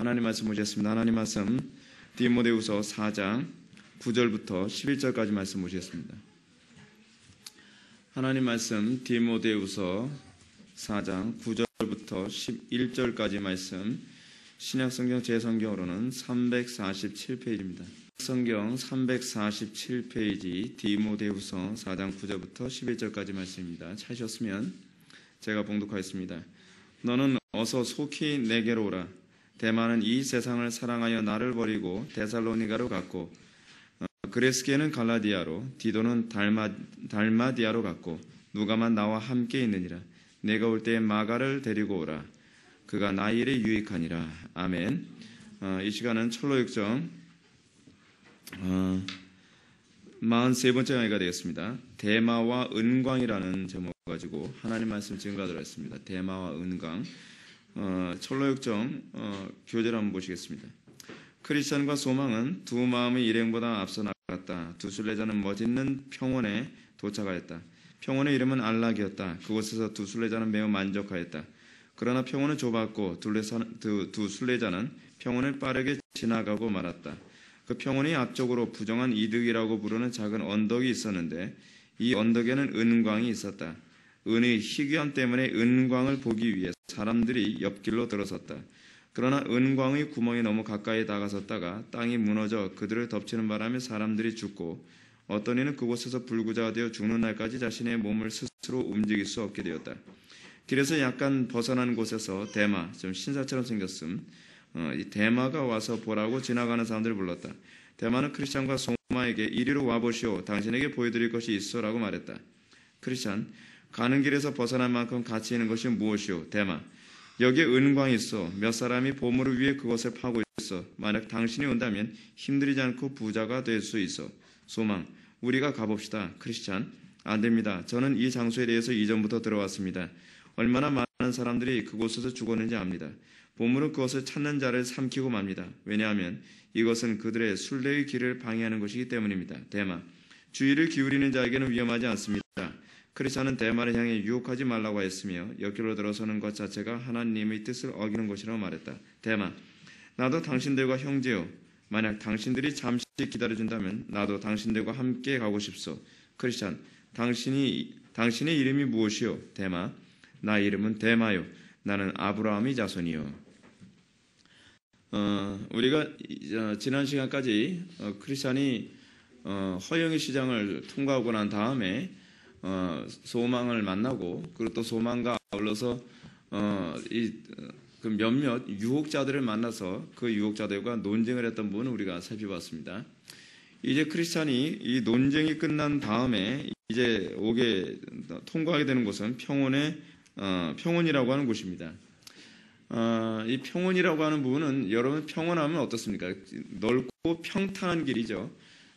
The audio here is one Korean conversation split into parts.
하나님 말씀 보시겠습니다. 하나님 말씀 디모데후서 4장 9절부터 11절까지 말씀 보시겠습니다. 하나님 말씀 디모데후서 4장 9절부터 11절까지 말씀, 신약성경 제성경으로는 347페이지입니다. 성경 347페이지 디모데후서 4장 9절부터 11절까지 말씀입니다. 찾으셨으면 제가 봉독하겠습니다. 너는 어서 속히 내게로 오라. 데마는 이 세상을 사랑하여 나를 버리고 데살로니가로 갔고, 그레스게는 갈라디아로, 디도는 달마디아로 갔고, 누가만 나와 함께 있느니라. 내가 올 때에 마가를 데리고 오라. 그가 나 일에 유익하니라. 아멘. 이 시간은 철로역정 43번째 강의가 되겠습니다. 대마와 은광이라는 제목을 가지고 하나님 말씀 증거하도록 하겠습니다. 대마와 은광. 철로역정 교재를 한번 보시겠습니다. 크리스천과 소망은 두 마음의 일행보다 앞서 나갔다. 두 순례자는 멋있는 평원에 도착하였다. 평원의 이름은 안락이었다. 그곳에서 두 순례자는 매우 만족하였다. 그러나 평원은 좁았고 두 순례자는 평원을 빠르게 지나가고 말았다. 그 평원이 앞쪽으로 부정한 이득이라고 부르는 작은 언덕이 있었는데 이 언덕에는 은광이 있었다. 은의 희귀함 때문에 은광을 보기 위해 사람들이 옆길로 들어섰다. 그러나 은광의 구멍이 너무 가까이 다가섰다가 땅이 무너져 그들을 덮치는 바람에 사람들이 죽고, 어떤 이는 그곳에서 불구자가 되어 죽는 날까지 자신의 몸을 스스로 움직일 수 없게 되었다. 길에서 약간 벗어난 곳에서 대마, 좀 신사처럼 생겼음, 이 대마가 와서 보라고 지나가는 사람들을 불렀다. 대마는 크리스찬과 소마에게 이리로 와보시오. 당신에게 보여드릴 것이 있어라고 말했다. 크리스찬, 가는 길에서 벗어난 만큼 가치 있는 것이 무엇이오? 대마, 여기에 은광이 있어. 몇 사람이 보물을 위해 그것을 파고 있어. 만약 당신이 온다면 힘들이지 않고 부자가 될 수 있어. 소망, 우리가 가봅시다. 크리스찬, 안 됩니다. 저는 이 장소에 대해서 이전부터 들어왔습니다. 얼마나 많은 사람들이 그곳에서 죽었는지 압니다. 보물은 그것을 찾는 자를 삼키고 맙니다. 왜냐하면 이것은 그들의 순례의 길을 방해하는 것이기 때문입니다. 대마, 주의를 기울이는 자에게는 위험하지 않습니다. 크리스찬은 대마를 향해 유혹하지 말라고 했으며 옆길로 들어서는 것 자체가 하나님의 뜻을 어기는 것이라고 말했다. 대마, 나도 당신들과 형제요. 만약 당신들이 잠시 기다려준다면 나도 당신들과 함께 가고 싶소. 크리스찬, 당신의 이름이 무엇이요? 대마, 나 이름은 대마요. 나는 아브라함의 자손이요. 우리가 지난 시간까지 크리스찬이 허영의 시장을 통과하고 난 다음에 소망을 만나고, 그리고 또 소망과 아울러서 그 몇몇 유혹자들을 만나서 그 유혹자들과 논쟁을 했던 부분을 우리가 살펴봤습니다. 이제 크리스찬이 이 논쟁이 끝난 다음에 이제 통과하게 되는 곳은 평원이라고 하는 곳입니다. 이 평원이라고 하는 부분은 여러분 평원하면 어떻습니까? 넓고 평탄한 길이죠.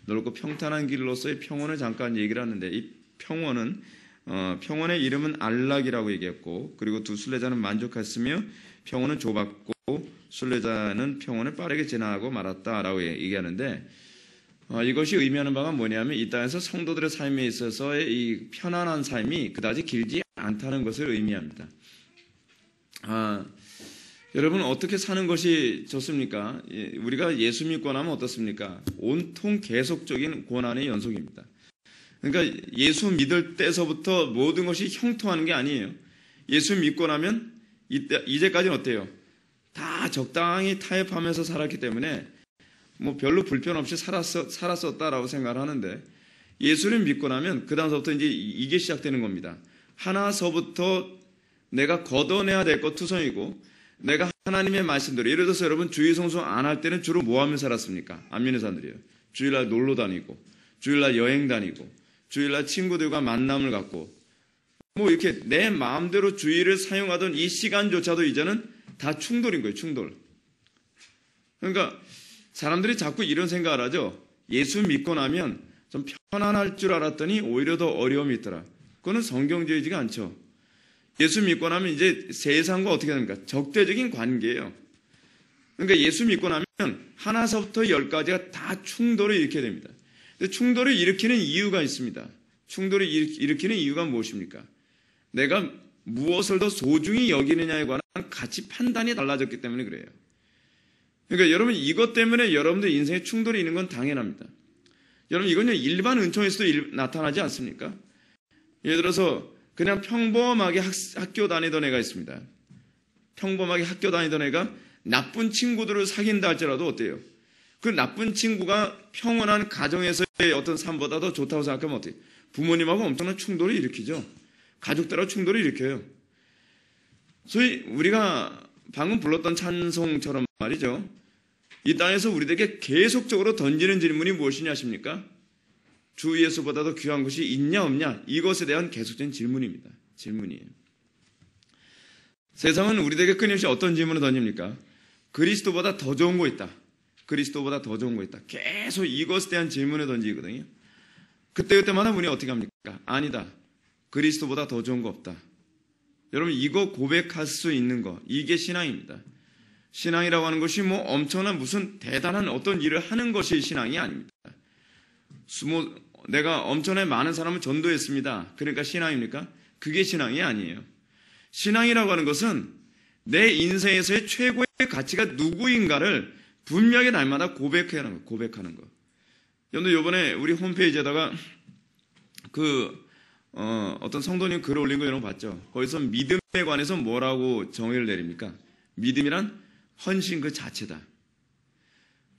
넓고 평탄한 길로서의 평원을 잠깐 얘기를 하는데, 이 평원은 평원의 이름은 안락이라고 얘기했고, 그리고 두 순례자는 만족했으며 평원은 좁았고 순례자는 평원을 빠르게 지나가고 말았다라고 얘기하는데, 이것이 의미하는 바가 뭐냐면 이 땅에서 성도들의 삶에 있어서의 이 편안한 삶이 그다지 길지 않다는 것을 의미합니다. 여러분, 어떻게 사는 것이 좋습니까? 우리가 예수 믿고 나면 어떻습니까? 온통 계속적인 고난의 연속입니다. 그러니까 예수 믿을 때서부터 모든 것이 형통하는 게 아니에요. 예수 믿고 나면 이제까지는 어때요? 다 적당히 타협하면서 살았기 때문에 뭐 별로 불편 없이 살았었다라고 생각을 하는데, 예수를 믿고 나면 그 다음서부터 이제 이게 시작되는 겁니다. 하나서부터 내가 걷어내야 될 것 투성이고, 내가 하나님의 말씀대로, 예를 들어서 여러분 주일 성수 안 할 때는 주로 뭐 하며 살았습니까? 안 믿는 사람들이에요. 주일날 놀러 다니고, 주일날 여행 다니고, 주일날 친구들과 만남을 갖고, 뭐 이렇게 내 마음대로 주일을 사용하던 이 시간조차도 이제는 다 충돌인 거예요. 충돌. 그러니까 사람들이 자꾸 이런 생각을 하죠. 예수 믿고 나면 좀 편안할 줄 알았더니 오히려 더 어려움이 있더라. 그거는 성경적이지가 않죠. 예수 믿고 나면 이제 세상과 어떻게 됩니까? 적대적인 관계예요. 그러니까 예수 믿고 나면 하나서부터 10까지가 다 충돌을 일으키게 됩니다. 충돌을 일으키는 이유가 있습니다. 충돌을 일으키는 이유가 무엇입니까? 내가 무엇을 더 소중히 여기느냐에 관한 가치 판단이 달라졌기 때문에 그래요. 그러니까 여러분 이것 때문에 여러분들 인생에 충돌이 있는 건 당연합니다. 여러분 이건요 일반 은총에서도 나타나지 않습니까? 예를 들어서 그냥 평범하게 학교 다니던 애가 있습니다. 평범하게 학교 다니던 애가 나쁜 친구들을 사귄다 할지라도 어때요? 그 나쁜 친구가 평온한 가정에서의 어떤 삶보다 더 좋다고 생각하면 어때요? 부모님하고 엄청난 충돌을 일으키죠. 가족들하고 충돌을 일으켜요. 소위 우리가 방금 불렀던 찬송처럼 말이죠. 이 땅에서 우리에게 계속적으로 던지는 질문이 무엇이냐 하십니까? 주 예수보다 더 귀한 것이 있냐 없냐? 이것에 대한 계속적인 질문입니다. 질문이에요. 세상은 우리에게 끊임없이 어떤 질문을 던집니까? 그리스도보다 더 좋은 거 있다. 그리스도보다 더 좋은 거 있다. 계속 이것에 대한 질문을 던지거든요. 그때마다 우리는 어떻게 합니까? 아니다. 그리스도보다 더 좋은 거 없다. 여러분 이거 고백할 수 있는 거 이게 신앙입니다. 신앙이라고 하는 것이 뭐 엄청난 무슨 대단한 어떤 일을 하는 것이 신앙이 아닙니다. 내가 엄청나게 많은 사람을 전도했습니다. 그러니까 신앙입니까? 그게 신앙이 아니에요. 신앙이라고 하는 것은 내 인생에서의 최고의 가치가 누구인가를 분명히 날마다 고백하는 거. 여러분들 이번에 우리 홈페이지에다가 어떤 성도님 글 올린 거 여러분 봤죠? 거기서 믿음에 관해서 뭐라고 정의를 내립니까? 믿음이란 헌신 그 자체다.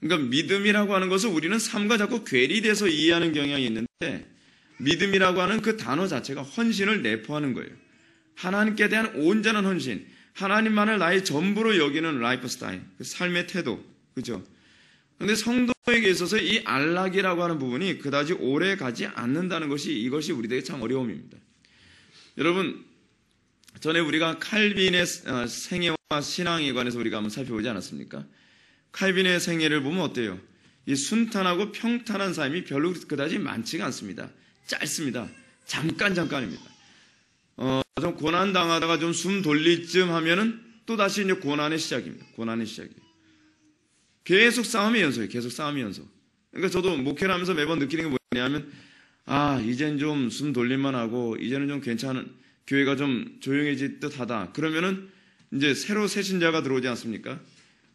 그러니까 믿음이라고 하는 것을 우리는 삶과 자꾸 괴리돼서 이해하는 경향이 있는데 믿음이라고 하는 그 단어 자체가 헌신을 내포하는 거예요. 하나님께 대한 온전한 헌신, 하나님만을 나의 전부로 여기는 라이프 스타일, 그 삶의 태도, 그죠? 그런데 성도에게 있어서 이 안락이라고 하는 부분이 그다지 오래 가지 않는다는 것이 이것이 우리에게 참 어려움입니다. 여러분, 전에 우리가 칼빈의 생애와 신앙에 관해서 우리가 한번 살펴보지 않았습니까? 칼빈의 생애를 보면 어때요? 이 순탄하고 평탄한 삶이 별로 그다지 많지가 않습니다. 짧습니다. 잠깐입니다. 좀 고난 당하다가 좀 숨 돌릴 쯤 하면은 또 다시 이제 고난의 시작입니다. 고난의 시작이에요. 계속 싸움의 연속이에요. 계속 싸움의 연속. 그러니까 저도 목회를 하면서 매번 느끼는 게 뭐냐면, 이젠 좀 숨 돌릴만 하고, 이제는 좀 괜찮은, 교회가 좀 조용해질 듯 하다. 그러면은 이제 새로 새 신자가 들어오지 않습니까?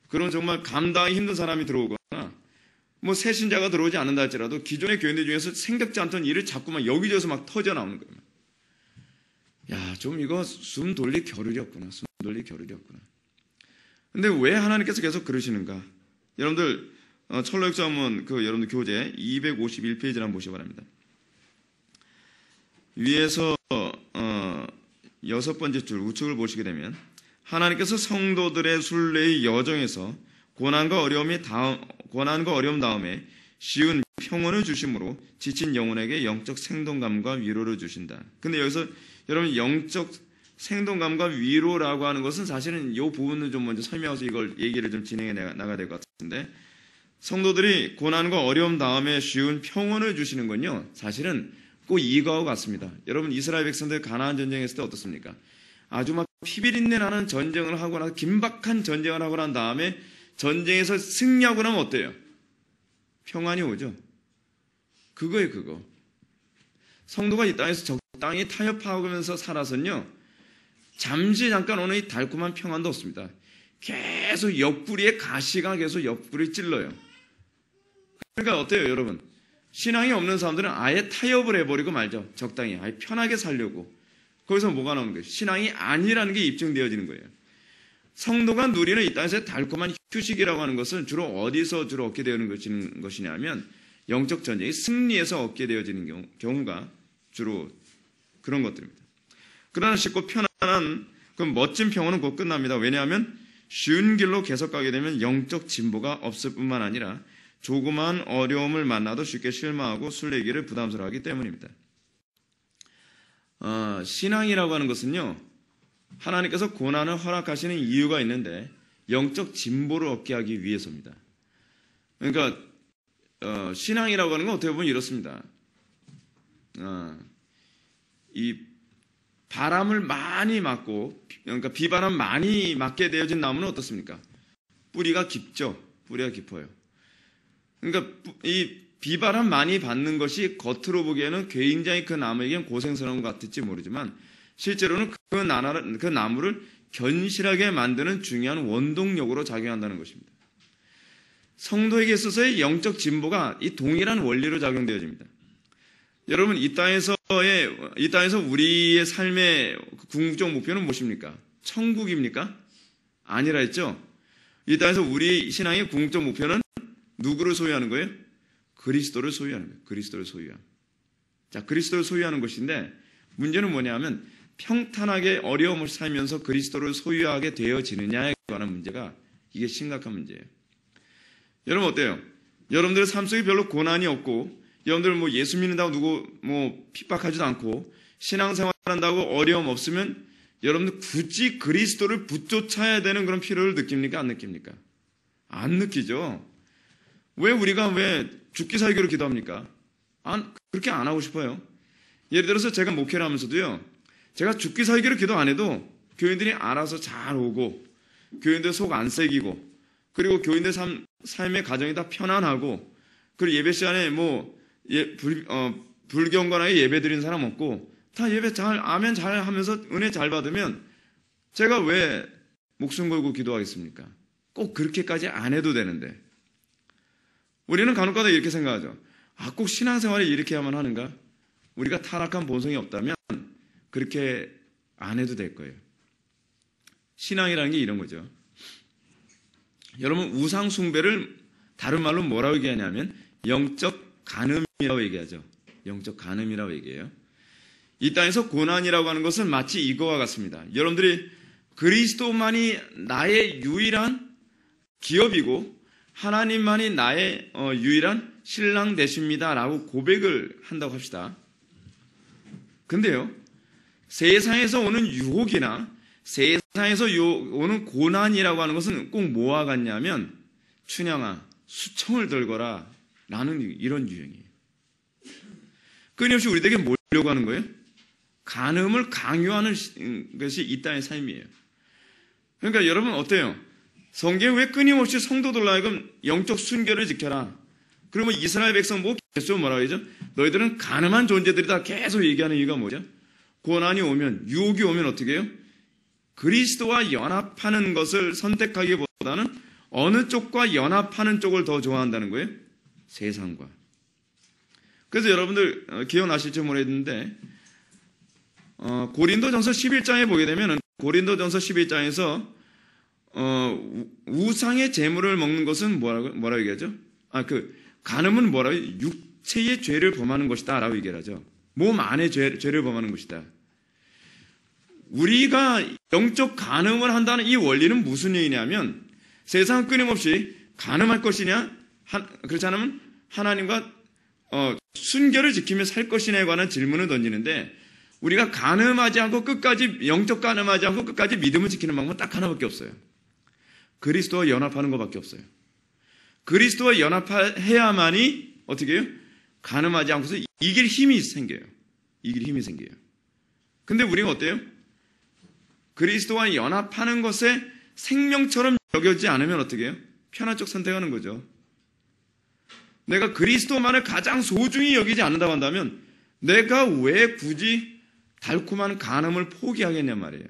그런 정말 감당이 힘든 사람이 들어오거나, 뭐 새 신자가 들어오지 않는다 할지라도 기존의 교인들 중에서 생각지 않던 일을 자꾸만 여기저기서 막 터져 나오는 거예요. 야, 좀 이거 숨 돌릴 겨를이 없구나. 숨 돌릴 겨를이 없구나. 근데 왜 하나님께서 계속 그러시는가? 여러분들, 철로역정문 여러분들 교재 251페이지를 한번 보시기 바랍니다. 위에서, 6번째 줄 우측을 보시게 되면, 하나님께서 성도들의 순례의 여정에서 고난과 어려움 다음에 쉬운 평온을 주심으로 지친 영혼에게 영적 생동감과 위로를 주신다. 근데 여기서 여러분 영적 생동감과 위로라고 하는 것은 사실은 이 부분을 좀 먼저 설명해서 이걸 얘기를 좀 진행해 나가야 될 것 같은데 성도들이 고난과 어려움 다음에 쉬운 평온을 주시는 건요. 사실은 꼭 이거하고 같습니다. 여러분 이스라엘 백성들 가나안 전쟁했을 때 어떻습니까? 아주 막 피비린내 나는 전쟁을 하고 나서 긴박한 전쟁을 하고 난 다음에 전쟁에서 승리하고 나면 어때요? 평안이 오죠. 그거예요, 그거. 성도가 이 땅에서 적당히 타협하면서 살아서는요, 잠깐 오는 이 달콤한 평안도 없습니다. 계속 옆구리에 가시가 계속 옆구리 찔러요. 그러니까 어때요, 여러분? 신앙이 없는 사람들은 아예 타협을 해버리고 말죠. 적당히, 아예 편하게 살려고. 거기서 뭐가 나오는 거예요? 신앙이 아니라는 게 입증되어지는 거예요. 성도가 누리는 이 땅에서의 달콤한 휴식이라고 하는 것은 주로 어디서 주로 얻게 되는 것이냐면 영적 전쟁이 승리에서 얻게 되어지는 경우가 주로 그런 것들입니다. 그러나 쉽고 편안한 그 멋진 평온은 곧 끝납니다. 왜냐하면 쉬운 길로 계속 가게 되면 영적 진보가 없을 뿐만 아니라 조그마한 어려움을 만나도 쉽게 실망하고 순례길을 부담스러워하기 때문입니다. 신앙이라고 하는 것은요. 하나님께서 고난을 허락하시는 이유가 있는데 영적 진보를 얻게 하기 위해서입니다. 그러니까 신앙이라고 하는 건 어떻게 보면 이렇습니다. 이 바람을 많이 맞고 그러니까 비바람 많이 맞게 되어진 나무는 어떻습니까? 뿌리가 깊죠. 뿌리가 깊어요. 그러니까 이 비바람 많이 받는 것이 겉으로 보기에는 굉장히 그 나무에겐 고생스러운 것 같을지 모르지만 실제로는 그 나무를 견실하게 만드는 중요한 원동력으로 작용한다는 것입니다. 성도에게 있어서의 영적 진보가 이 동일한 원리로 작용되어집니다. 여러분, 이 땅에서 우리의 삶의 궁극적 목표는 무엇입니까? 천국입니까? 아니라 했죠. 이 땅에서 우리 신앙의 궁극적 목표는 누구를 소유하는 거예요? 그리스도를 소유하는 거예요. 그리스도를 소유함. 자, 그리스도를 소유하는 것인데 문제는 뭐냐면 평탄하게 어려움을 살면서 그리스도를 소유하게 되어지느냐에 관한 문제가 이게 심각한 문제예요. 여러분 어때요? 여러분들의 삶 속에 별로 고난이 없고 여러분들 뭐 예수 믿는다고 누구 뭐 핍박하지도 않고 신앙생활 한다고 어려움 없으면 여러분들 굳이 그리스도를 붙쫓아야 되는 그런 필요를 느낍니까? 안 느낍니까? 안 느끼죠. 왜 죽기 살기로 기도합니까? 그렇게 안 하고 싶어요. 예를 들어서 제가 목회를 하면서도요, 제가 죽기 살기로 기도 안 해도 교인들이 알아서 잘 오고 교인들 속 안 새기고 그리고 교인들 삶의 가정이 다 편안하고 그리고 예배 시간에 불경건하게 예배 드리는 사람 없고 다 예배 아멘 잘 하면서 은혜 잘 받으면 제가 왜 목숨 걸고 기도하겠습니까? 꼭 그렇게까지 안 해도 되는데 우리는 간혹가다 이렇게 생각하죠. 꼭 신앙생활에 이렇게 해야만 하는가? 우리가 타락한 본성이 없다면 그렇게 안 해도 될 거예요. 신앙이라는 게 이런 거죠. 여러분 우상 숭배를 다른 말로 뭐라고 얘기하냐면 영적 간음이라고 얘기하죠. 영적 간음이라고 얘기해요. 이 땅에서 고난이라고 하는 것은 마치 이거와 같습니다. 여러분들이 그리스도만이 나의 유일한 기업이고 하나님만이 나의 유일한 신랑 되십니다 라고 고백을 한다고 합시다. 근데요, 세상에서 오는 유혹이나 세상에서 오는 고난이라고 하는 것은 꼭 뭐와 같냐면 춘향아 수청을 들거라 라는 이런 유형이에요. 끊임없이 우리에게 뭐려고 하는 거예요? 간음을 강요하는 것이 이 땅의 삶이에요. 그러니까 여러분 어때요? 성경에 왜 끊임없이 성도들로 하여금 영적 순결을 지켜라. 그러면 이스라엘 백성 계속 뭐라고 하죠? 너희들은 가늠한 존재들이다 계속 얘기하는 이유가 뭐죠? 고난이 오면, 유혹이 오면 어떻게 해요? 그리스도와 연합하는 것을 선택하기보다는 어느 쪽과 연합하는 쪽을 더 좋아한다는 거예요? 세상과. 그래서 여러분들 기억나실지 모르겠는데 고린도전서 11장에 보게 되면 고린도전서 11장에서 우상의 재물을 먹는 것은 뭐라고 얘기하죠? 간음은 뭐라고 육체의 죄를 범하는 것이다 라고 얘기하죠. 몸 안의 죄를 범하는 것이다. 우리가 영적 간음을 한다는 이 원리는 무슨 얘기냐면 세상은 끊임없이 간음할 것이냐 그렇지 않으면 하나님과 순결을 지키며 살 것이냐에 관한 질문을 던지는데 우리가 간음하지 않고 끝까지 영적 간음하지 않고 끝까지 믿음을 지키는 방법은 딱 하나밖에 없어요. 그리스도와 연합하는 것밖에 없어요. 그리스도와 연합해야만이 어떻게 해요? 간음하지 않고서 이길 힘이 생겨요. 이길 힘이 생겨요. 근데 우리가 어때요? 그리스도와 연합하는 것에 생명처럼 여겨지지 않으면 어떻게 해요? 편한 쪽 선택하는 거죠. 내가 그리스도만을 가장 소중히 여기지 않는다고 한다면 내가 왜 굳이 달콤한 간음을 포기하겠냔 말이에요.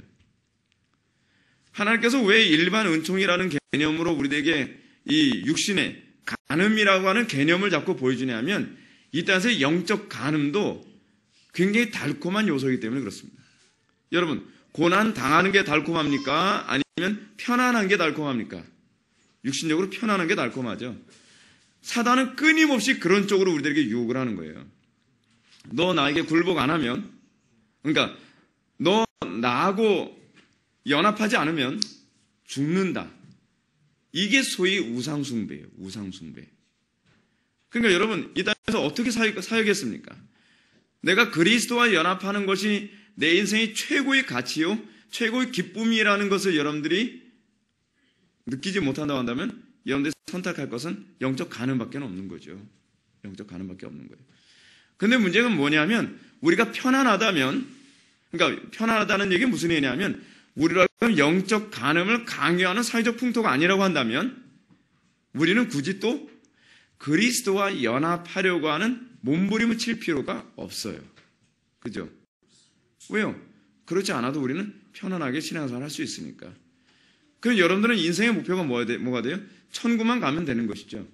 하나님께서 왜 일반 은총이라는 개념으로 우리에게 이 육신의 간음이라고 하는 개념을 자꾸 보여주냐면 이 땅에서 영적 간음도 굉장히 달콤한 요소이기 때문에 그렇습니다. 여러분 고난 당하는 게 달콤합니까? 아니면 편안한 게 달콤합니까? 육신적으로 편안한 게 달콤하죠. 사단은 끊임없이 그런 쪽으로 우리들에게 유혹을 하는 거예요. 너 나에게 굴복 안 하면, 그러니까 너 나하고 연합하지 않으면 죽는다. 이게 소위 우상숭배예요. 우상숭배. 그러니까 여러분 이 땅에서 어떻게 살겠습니까? 내가 그리스도와 연합하는 것이 내 인생의 최고의 가치요 최고의 기쁨이라는 것을 여러분들이 느끼지 못한다고 한다면 여러분들이 선택할 것은 영적 간음밖에 없는 거죠. 영적 간음밖에 없는 거예요. 근데 문제가 뭐냐면 우리가 편안하다면, 그러니까 편안하다는 얘기는 무슨 얘기냐면 우리가 영적 간음을 강요하는 사회적 풍토가 아니라고 한다면 우리는 굳이 또 그리스도와 연합하려고 하는 몸부림을 칠 필요가 없어요. 그죠? 왜요? 그렇지 않아도 우리는 편안하게 신앙생활을 할 수 있으니까. 그럼 여러분들은 인생의 목표가 뭐가 돼요? 천국만 가면 되는 것이죠.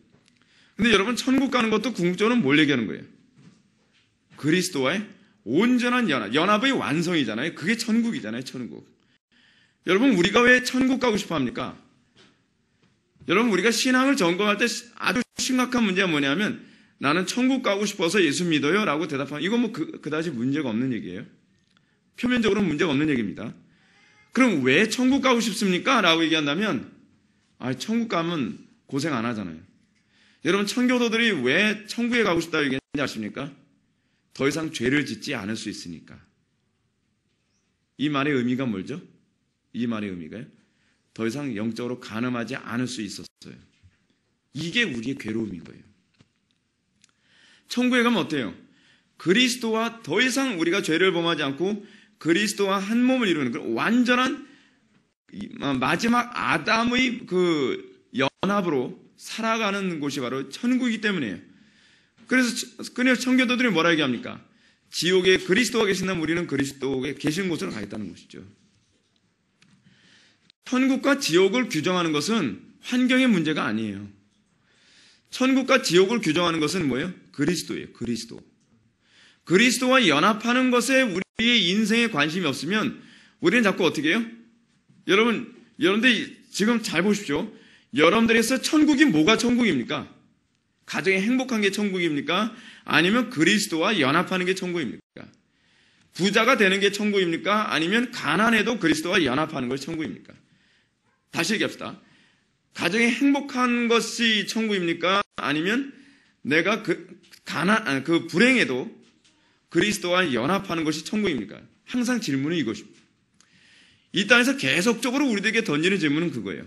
근데 여러분, 천국 가는 것도 궁극적으로 뭘 얘기하는 거예요? 그리스도와의 온전한 연합의 완성이잖아요. 그게 천국이잖아요, 천국. 여러분, 우리가 왜 천국 가고 싶어 합니까? 여러분, 우리가 신앙을 점검할 때 아주 심각한 문제가 뭐냐면, 나는 천국 가고 싶어서 예수 믿어요 라고 대답하면, 이건 뭐 그다지 문제가 없는 얘기예요. 표면적으로 문제가 없는 얘기입니다. 그럼 왜 천국 가고 싶습니까? 라고 얘기한다면, 천국 가면 고생 안 하잖아요. 여러분, 청교도들이 왜 천국에 가고 싶다고 얘기했는지 아십니까? 더 이상 죄를 짓지 않을 수 있으니까. 이 말의 의미가 뭐죠? 이 말의 의미가요? 더 이상 영적으로 간음하지 않을 수 있었어요. 이게 우리의 괴로움인 거예요. 천국에 가면 어때요? 그리스도와 더 이상 우리가 죄를 범하지 않고 그리스도와 한 몸을 이루는 그 완전한 마지막 아담의 그 연합으로 살아가는 곳이 바로 천국이기 때문이에요. 그래서 청교도들이 뭐라 얘기합니까? 지옥에 그리스도가 계신다면 우리는 그리스도에 계신 곳으로 가겠다는 것이죠. 천국과 지옥을 규정하는 것은 환경의 문제가 아니에요. 천국과 지옥을 규정하는 것은 뭐예요? 그리스도예요. 그리스도. 그리스도와 연합하는 것에 우리의 인생에 관심이 없으면 우리는 자꾸 어떻게 해요? 여러분들 지금 잘 보십시오. 여러분들에서 천국이 뭐가 천국입니까? 가정이 행복한 게 천국입니까? 아니면 그리스도와 연합하는 게 천국입니까? 부자가 되는 게 천국입니까? 아니면 가난해도 그리스도와 연합하는 것이 천국입니까? 다시 얘기합시다. 가정이 행복한 것이 천국입니까? 아니면 내가 그 불행해도 그리스도와 연합하는 것이 천국입니까? 항상 질문은 이것입니다. 이 땅에서 계속적으로 우리들에게 던지는 질문은 그거예요.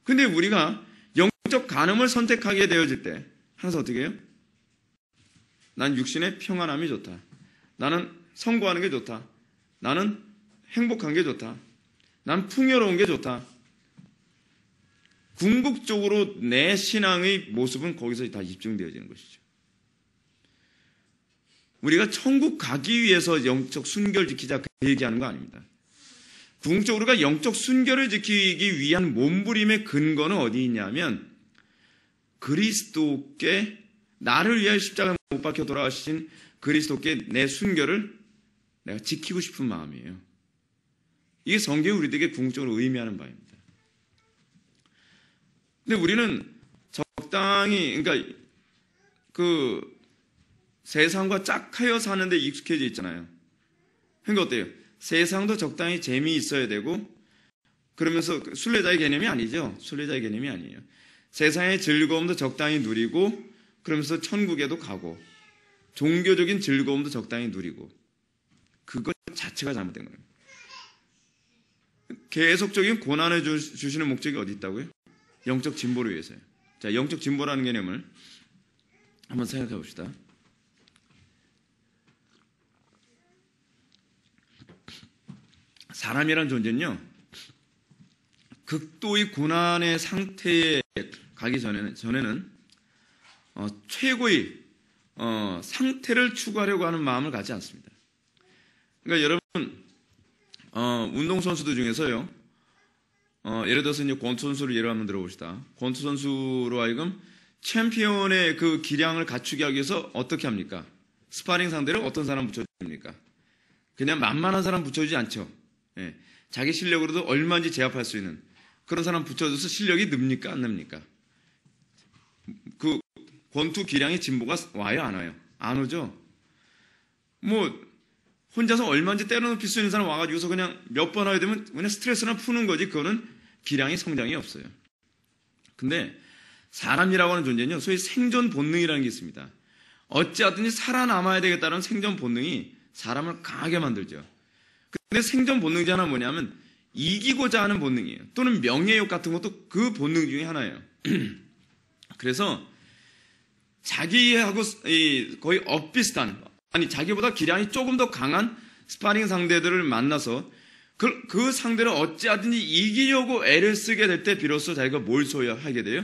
근데 우리가 영적 간음을 선택하게 되어질 때 항상 어떻게 해요? 난 육신의 평안함이 좋다. 나는 성공하는 게 좋다. 나는 행복한 게 좋다. 난 풍요로운 게 좋다. 궁극적으로 내 신앙의 모습은 거기서 다 입증되어지는 것이죠. 우리가 천국 가기 위해서 영적 순결을 지키자 그 얘기하는 거 아닙니다. 궁극적으로 우리가 영적 순결을 지키기 위한 몸부림의 근거는 어디 있냐면 그리스도께 나를 위하여 십자가에 못 박혀 돌아가신 그리스도께 내 순결을 내가 지키고 싶은 마음이에요. 이게 성경이 우리들에게 궁극적으로 의미하는 바입니다. 근데 우리는 적당히 그러니까 그 세상과 짝하여 사는 데 익숙해져 있잖아요. 그러니까 어때요? 세상도 적당히 재미있어야 되고 그러면서 순례자의 개념이 아니죠. 순례자의 개념이 아니에요. 세상의 즐거움도 적당히 누리고 그러면서 천국에도 가고 종교적인 즐거움도 적당히 누리고 그것 자체가 잘못된 거예요. 계속적인 고난을 주시는 목적이 어디 있다고요? 영적 진보를 위해서요. 자, 영적 진보라는 개념을 한번 생각해 봅시다. 사람이란 존재는요, 극도의 고난의 상태에 가기 전에는 최고의 상태를 추구하려고 하는 마음을 갖지 않습니다. 그러니까 여러분, 운동선수들 중에서요, 예를 들어서 이제 권투 선수를 예로 한번 들어봅시다. 권투 선수로 하여금 챔피언의 그 기량을 갖추기 위해서 어떻게 합니까? 스파링 상대를 어떤 사람 붙여줍니까? 그냥 만만한 사람 붙여주지 않죠. 예. 자기 실력으로도 얼마인지 제압할 수 있는 그런 사람 붙여줘서 실력이 늡니까? 안 늡니까? 그 권투 기량의 진보가 와요? 안 와요? 안 오죠? 뭐 혼자서 얼마인지 때려눕힐 수 있는 사람 와가지고서 그냥 몇 번 하게 되면 그냥 스트레스나 푸는 거지 그거는 기량의 성장이 없어요. 근데 사람이라고 하는 존재는요, 소위 생존 본능이라는 게 있습니다. 어찌하든지 살아남아야 되겠다는 생존 본능이 사람을 강하게 만들죠. 근데 생존 본능 중에 하나는 뭐냐면 이기고자 하는 본능이에요. 또는 명예욕 같은 것도 그 본능 중에 하나예요. 그래서 자기하고 거의 엇비슷한, 아니 자기보다 기량이 조금 더 강한 스파링 상대들을 만나서 그 상대를 어찌하든지 이기려고 애를 쓰게 될 때 비로소 자기가 뭘 소유하게 돼요?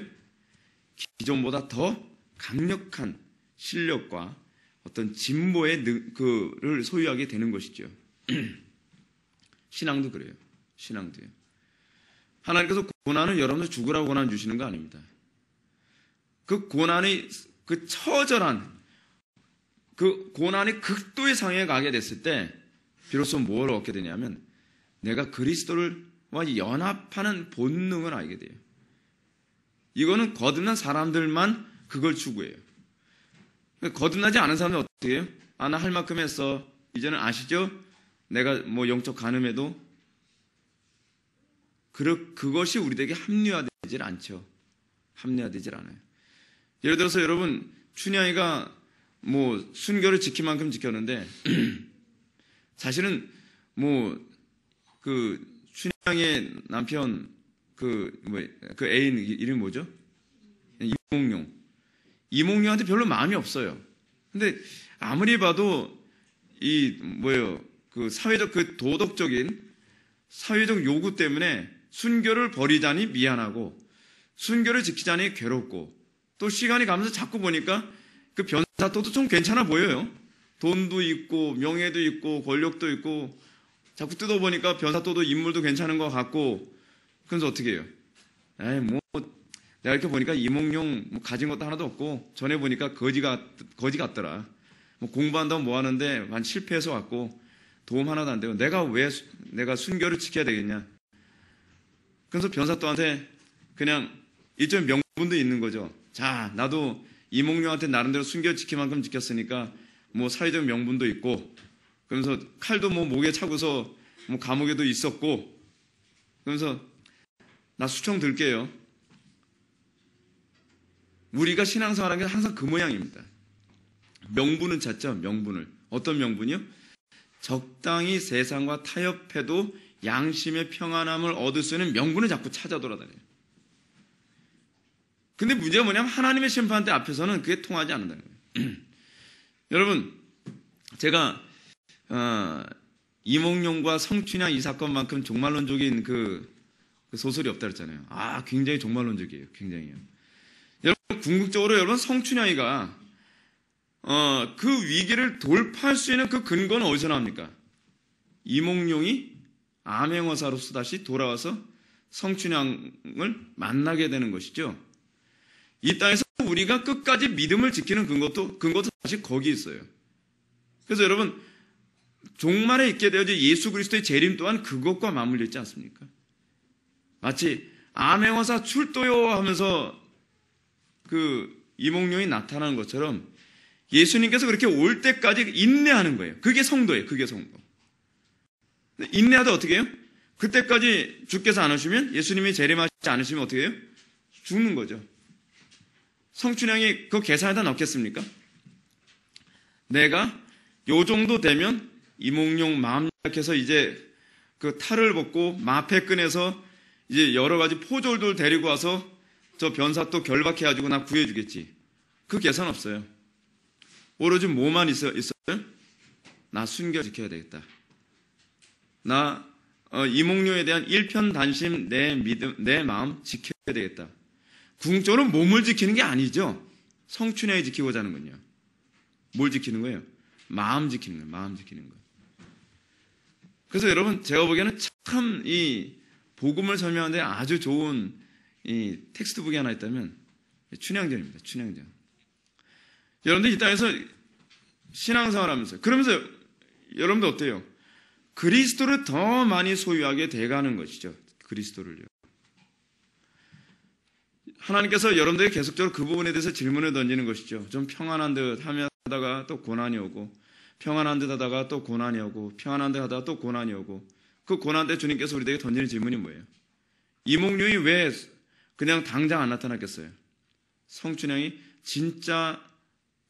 기존보다 더 강력한 실력과 어떤 진보의 그를 소유하게 되는 것이죠. 신앙도 그래요. 신앙도요. 하나님께서 고난은 여러분들 죽으라고 고난 주시는 거 아닙니다. 그 고난이 그 처절한 그 고난이 극도의 상황에 가게 됐을 때 비로소 뭘 얻게 되냐면 내가 그리스도와 연합하는 본능을 알게 돼요. 이거는 거듭난 사람들만 그걸 추구해요. 거듭나지 않은 사람은 어떻게 해요? 아, 나 할 만큼 했어. 이제는 아시죠? 내가 뭐 영적 간음해도 그것이 우리에게 합리화되질 않죠. 합리화되질 않아요. 예를 들어서 여러분 춘향이가 뭐 순결을 지킬 만큼 지켰는데 사실은 뭐 그 춘향이의 남편 그 애인 이름이 뭐죠? 이몽룡한테 별로 마음이 없어요. 근데 아무리 봐도 그 사회적 그 도덕적인 사회적 요구 때문에 순결을 버리자니 미안하고 순결을 지키자니 괴롭고 또 시간이 가면서 자꾸 보니까 그 변사또도 좀 괜찮아 보여요. 돈도 있고 명예도 있고 권력도 있고 자꾸 뜯어보니까 변사또도 인물도 괜찮은 것 같고 그래서 어떻게 해요? 에이 뭐 내가 이렇게 보니까 이몽룡 뭐 가진 것도 하나도 없고 전에 보니까 거지 같더라. 뭐 공부한다고 뭐 하는데 한 실패해서 왔고 도움 하나도 안 되고 내가 순결을 지켜야 되겠냐. 그래서 변사또한테 그냥 일종의 명분도 있는 거죠. 자, 나도 이몽룡한테 나름대로 순결 지킬 만큼 지켰으니까 뭐 사회적 명분도 있고 그러면서 칼도 뭐 목에 차고서 뭐 감옥에도 있었고 그러면서 나 수청 들게요. 우리가 신앙생활하는 게 항상 그 모양입니다. 명분은 찾죠. 명분을. 어떤 명분이요? 적당히 세상과 타협해도 양심의 평안함을 얻을 수 있는 명분을 자꾸 찾아 돌아다녀요. 근데 문제가 뭐냐면 하나님의 심판대 앞에서는 그게 통하지 않는다는 거예요. 여러분 제가 이몽룡과 성춘향 이 사건만큼 종말론적인 그 소설이 없다 그랬잖아요. 아 굉장히 종말론적이에요. 굉장히요. 여러분 궁극적으로 여러분 성춘향이가 그 위기를 돌파할 수 있는 그 근거는 어디서 나옵니까? 이몽룡이 암행어사로서 다시 돌아와서 성춘향을 만나게 되는 것이죠. 이 땅에서 우리가 끝까지 믿음을 지키는 근거도 사실 거기 있어요. 그래서 여러분 종말에 있게 되어진 예수 그리스도의 재림 또한 그것과 맞물려 있지 않습니까? 마치 암행어사 출도요 하면서 그 이몽룡이 나타나는 것처럼 예수님께서 그렇게 올 때까지 인내하는 거예요. 그게 성도예요. 그게 성도. 인내하다 어떻게 해요? 그때까지 주께서 안 오시면 예수님이 재림하지 않으시면 어떻게 해요? 죽는 거죠. 성춘향이 그 계산에다 넣겠습니까? 내가 요 정도 되면 이몽룡 마음 약해서 이제 그 탈을 벗고 마패 끈에서 이제 여러 가지 포졸들 데리고 와서 저 변사또 결박해가지고 나 구해주겠지. 그 계산 없어요. 오로지 뭐만 있어요? 나 순결 지켜야 되겠다. 나 이몽룡에 대한 일편단심 내 믿음, 내 마음 지켜야 되겠다. 궁극적으로 몸을 지키는 게 아니죠. 성춘향이 지키고자 하는군요. 뭘 지키는 거예요? 마음 지키는 거예요. 마음 지키는 거. 그래서 여러분 제가 보기에는 참 이 복음을 설명하는데 아주 좋은 이 텍스트북이 하나 있다면 춘향전입니다. 춘향전. 여러분들 이 땅에서 신앙생활 하면서 그러면서 여러분들 어때요? 그리스도를 더 많이 소유하게 돼가는 것이죠. 그리스도를요. 하나님께서 여러분들에게 계속적으로 그 부분에 대해서 질문을 던지는 것이죠. 좀 평안한 듯 하다가 또 고난이 오고 평안한 듯 하다가 또 고난이 오고 평안한 듯 하다가 또 고난이 오고 그 고난 때 주님께서 우리에게 던지는 질문이 뭐예요? 이몽룡이 왜 그냥 당장 안 나타났겠어요? 성춘향이 진짜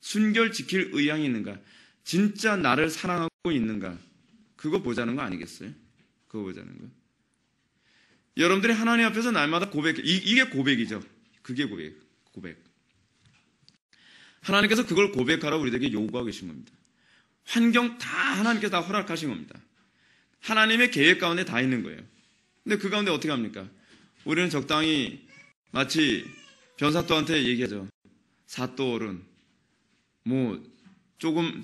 순결 지킬 의향이 있는가? 진짜 나를 사랑하고 있는가? 그거 보자는 거 아니겠어요? 그거 보자는 거. 여러분들이 하나님 앞에서 날마다 고백, 이게 고백이죠. 그게 고백. 하나님께서 그걸 고백하라고 우리에게 요구하고 계신 겁니다. 환경 다 하나님께서 다 허락하신 겁니다. 하나님의 계획 가운데 다 있는 거예요. 근데 그 가운데 어떻게 합니까? 우리는 적당히 마치 변사또한테 얘기하죠. 사또어른, 뭐 조금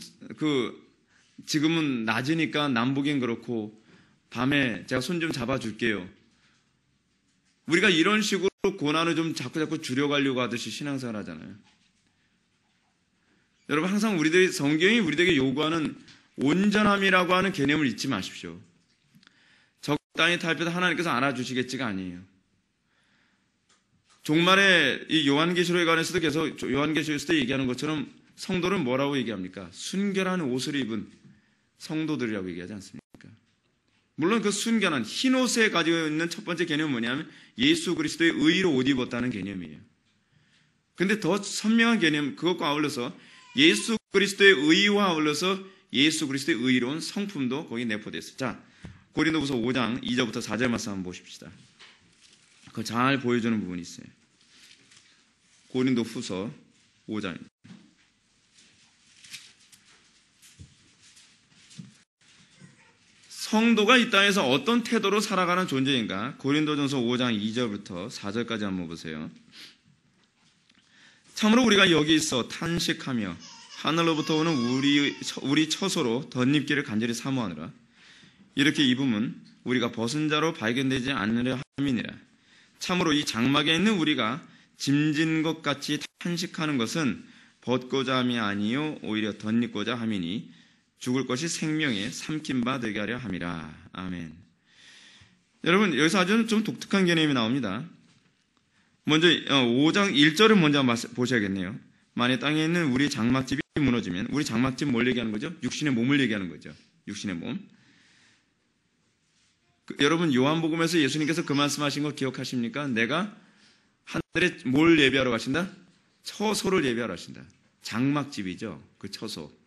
지금은 낮이니까 남북인 그렇고 밤에 제가 손 좀 잡아줄게요. 우리가 이런 식으로 고난을 좀 자꾸 줄여가려고 하듯이 신앙생활 하잖아요. 여러분, 항상 성경이 우리들에게 요구하는 온전함이라고 하는 개념을 잊지 마십시오. 적당히 탈피해도 하나님께서 알아주시겠지가 아니에요. 종말에 이 요한계시록에 관해서도 계속 요한계시록에서도 얘기하는 것처럼 성도를 뭐라고 얘기합니까? 순결한 옷을 입은 성도들이라고 얘기하지 않습니까? 물론 그 순결한 흰 옷에 가지고 있는 첫 번째 개념은 뭐냐면 예수 그리스도의 의로 옷 입었다는 개념이에요. 근데 더 선명한 개념, 그것과 아울러서 예수 그리스도의 의와 아울러서 예수 그리스도의 의로운 성품도 거기 내포되어 있어요. 자, 고린도후서 5장 2절부터 4절 말씀 한번 보십시다. 그거 잘 보여주는 부분이 있어요. 고린도후서 5장. 성도가 이 땅에서 어떤 태도로 살아가는 존재인가? 고린도전서 5장 2절부터 4절까지 한번 보세요. 참으로 우리가 여기 있어 탄식하며 하늘로부터 오는 우리 처소로 덧입기를 간절히 사모하느라 이렇게 입음은 우리가 벗은 자로 발견되지 않으려 함이니라. 참으로 이 장막에 있는 우리가 짐진 것 같이 탄식하는 것은 벗고자 함이 아니요 오히려 덧입고자 함이니 죽을 것이 생명에 삼킨 바 되게 하려 함이라. 아멘. 여러분, 여기서 아주 좀 독특한 개념이 나옵니다. 먼저 5장 1절을 먼저 보셔야겠네요. 만일 땅에 있는 우리 장막집이 무너지면, 우리 장막집 뭘 얘기하는 거죠? 육신의 몸을 얘기하는 거죠. 육신의 몸. 여러분, 요한복음에서 예수님께서 그 말씀하신 거 기억하십니까? 내가 하늘에 뭘 예배하러 가신다? 처소를 예배하러 가신다. 장막집이죠. 그 처소.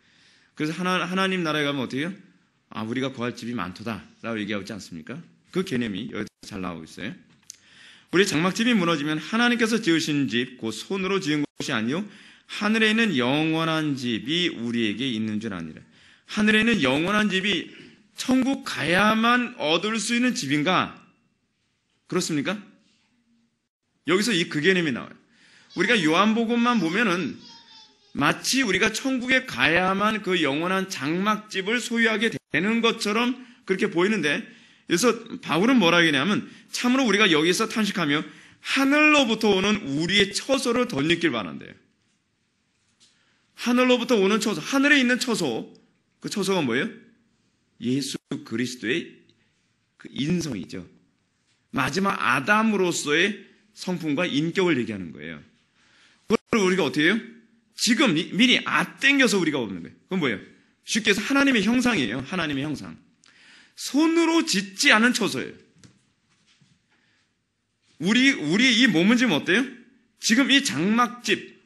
그래서 하나님 나라에 가면 어떻게 해요? 아, 우리가 거할 집이 많도다 라고 얘기하고 있지 않습니까? 그 개념이 여기서 잘 나오고 있어요. 우리 장막집이 무너지면 하나님께서 지으신 집, 그 손으로 지은 것이 아니요 하늘에 있는 영원한 집이 우리에게 있는 줄 아니라. 하늘에 있는 영원한 집이 천국 가야만 얻을 수 있는 집인가? 그렇습니까? 여기서 그 개념이 나와요. 우리가 요한복음만 보면은 마치 우리가 천국에 가야만 그 영원한 장막집을 소유하게 되는 것처럼 그렇게 보이는데, 그래서 바울은 뭐라 하냐면 참으로 우리가 여기서 탄식하며 하늘로부터 오는 우리의 처소를 덧입길 바란대요. 하늘로부터 오는 처소, 하늘에 있는 처소, 그 처소가 뭐예요? 예수 그리스도의 그 인성이죠. 마지막 아담으로서의 성품과 인격을 얘기하는 거예요. 그걸 우리가 어떻게 해요? 지금 미리 땡겨서 우리가 없는 거예요. 그건 뭐예요? 쉽게 해서 하나님의 형상이에요. 하나님의 형상. 손으로 짓지 않은 처소예요. 우리 이 몸은 지금 어때요? 지금 이 장막집을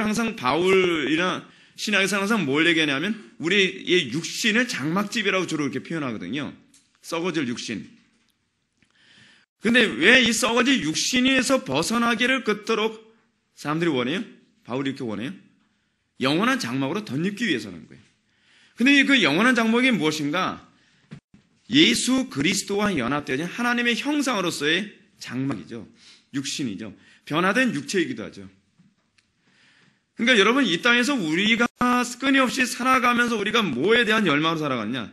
항상 바울이나 신학에서 항상 뭘 얘기하냐면 우리의 육신을 장막집이라고 주로 이렇게 표현하거든요. 썩어질 육신. 근데 왜 이 썩어질 육신에서 벗어나기를 그토록 사람들이 원해요? 바울이 이렇게 원해요? 영원한 장막으로 덧입기 위해서는 거예요. 근데 그 영원한 장막이 무엇인가? 예수 그리스도와 연합되어진 하나님의 형상으로서의 장막이죠. 육신이죠. 변화된 육체이기도 하죠. 그러니까 여러분, 이 땅에서 우리가 끊임없이 살아가면서 우리가 뭐에 대한 열망으로 살아갔냐?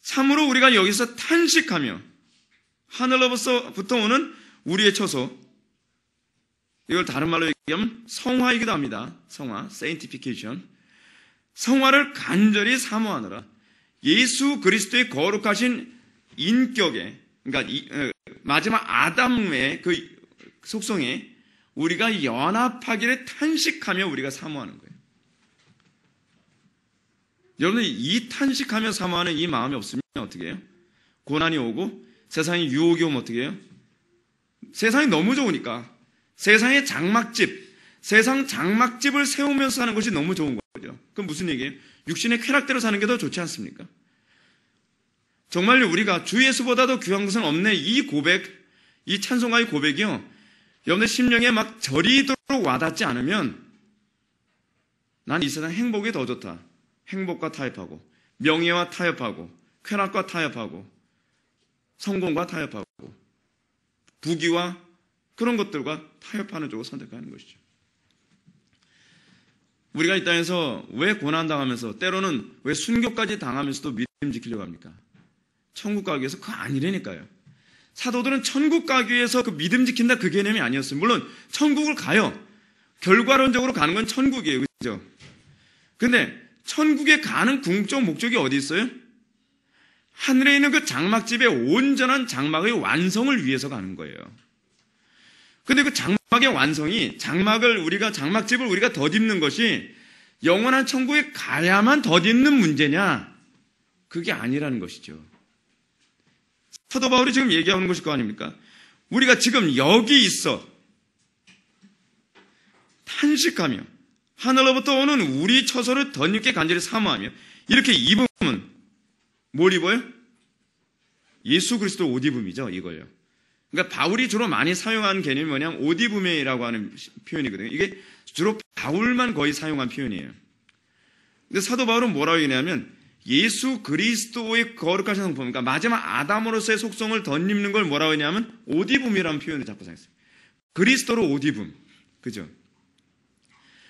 참으로 우리가 여기서 탄식하며 하늘로부터 오는 우리의 처소, 이걸 다른 말로 얘기하면 성화이기도 합니다. 성화, sanctification. 성화를 간절히 사모하느라 예수 그리스도의 거룩하신 인격에, 그러니까 마지막 아담의 그 속성에 우리가 연합하기를 탄식하며 우리가 사모하는 거예요. 여러분이 이 탄식하며 사모하는 이 마음이 없으면 어떻게 해요? 고난이 오고 세상에 유혹이 오면 어떻게 해요? 세상이 너무 좋으니까 세상의 장막집, 세상 장막집을 세우면서 사는 것이 너무 좋은 거죠. 그럼 무슨 얘기예요? 육신의 쾌락대로 사는 게 더 좋지 않습니까? 정말로 우리가 주 예수보다도 귀한 것은 없네, 이 고백, 이 찬송가의 고백이요, 여러분의 심령에 막 저리도록 와닿지 않으면 난 이 세상 행복이 더 좋다. 행복과 타협하고 명예와 타협하고 쾌락과 타협하고 성공과 타협하고 부귀와 그런 것들과 타협하는 쪽을 선택하는 것이죠. 우리가 이 땅에서 왜 고난당하면서 때로는 왜 순교까지 당하면서도 믿음 지키려고 합니까? 천국 가기 위해서 그거 아니라니까요. 사도들은 천국 가기 위해서 그 믿음 지킨다 그 개념이 아니었어요. 물론 천국을 가요. 결과론적으로 가는 건 천국이에요. 그죠? 근데 천국에 가는 궁극적 목적이 어디 있어요? 하늘에 있는 그 장막집의 온전한 장막의 완성을 위해서 가는 거예요. 근데 그 장막의 완성이 장막집을 우리가 덧입는 것이 영원한 천국에 가야만 덧입는 문제냐? 그게 아니라는 것이죠. 사도 바울이 지금 얘기하는 것일 거 아닙니까? 우리가 지금 여기 있어 탄식하며 하늘로부터 오는 우리 처소를 덧입게 간절히 사모하며 이렇게 입으면 뭘 입어요? 예수 그리스도 옷 입음이죠. 이거예요. 그러니까 바울이 주로 많이 사용하는 개념이 뭐냐면 옷 입음이라고 하는 표현이거든요. 이게 주로 바울만 거의 사용한 표현이에요. 근데 사도 바울은 뭐라고 얘기하냐면 예수 그리스도의 거룩하신 성품, 그러니까 마지막 아담으로서의 속성을 덧입는 걸 뭐라고 하냐면 옷 입음이라는 표현을 자꾸 사용했어요. 그리스도로 옷 입음. 그죠?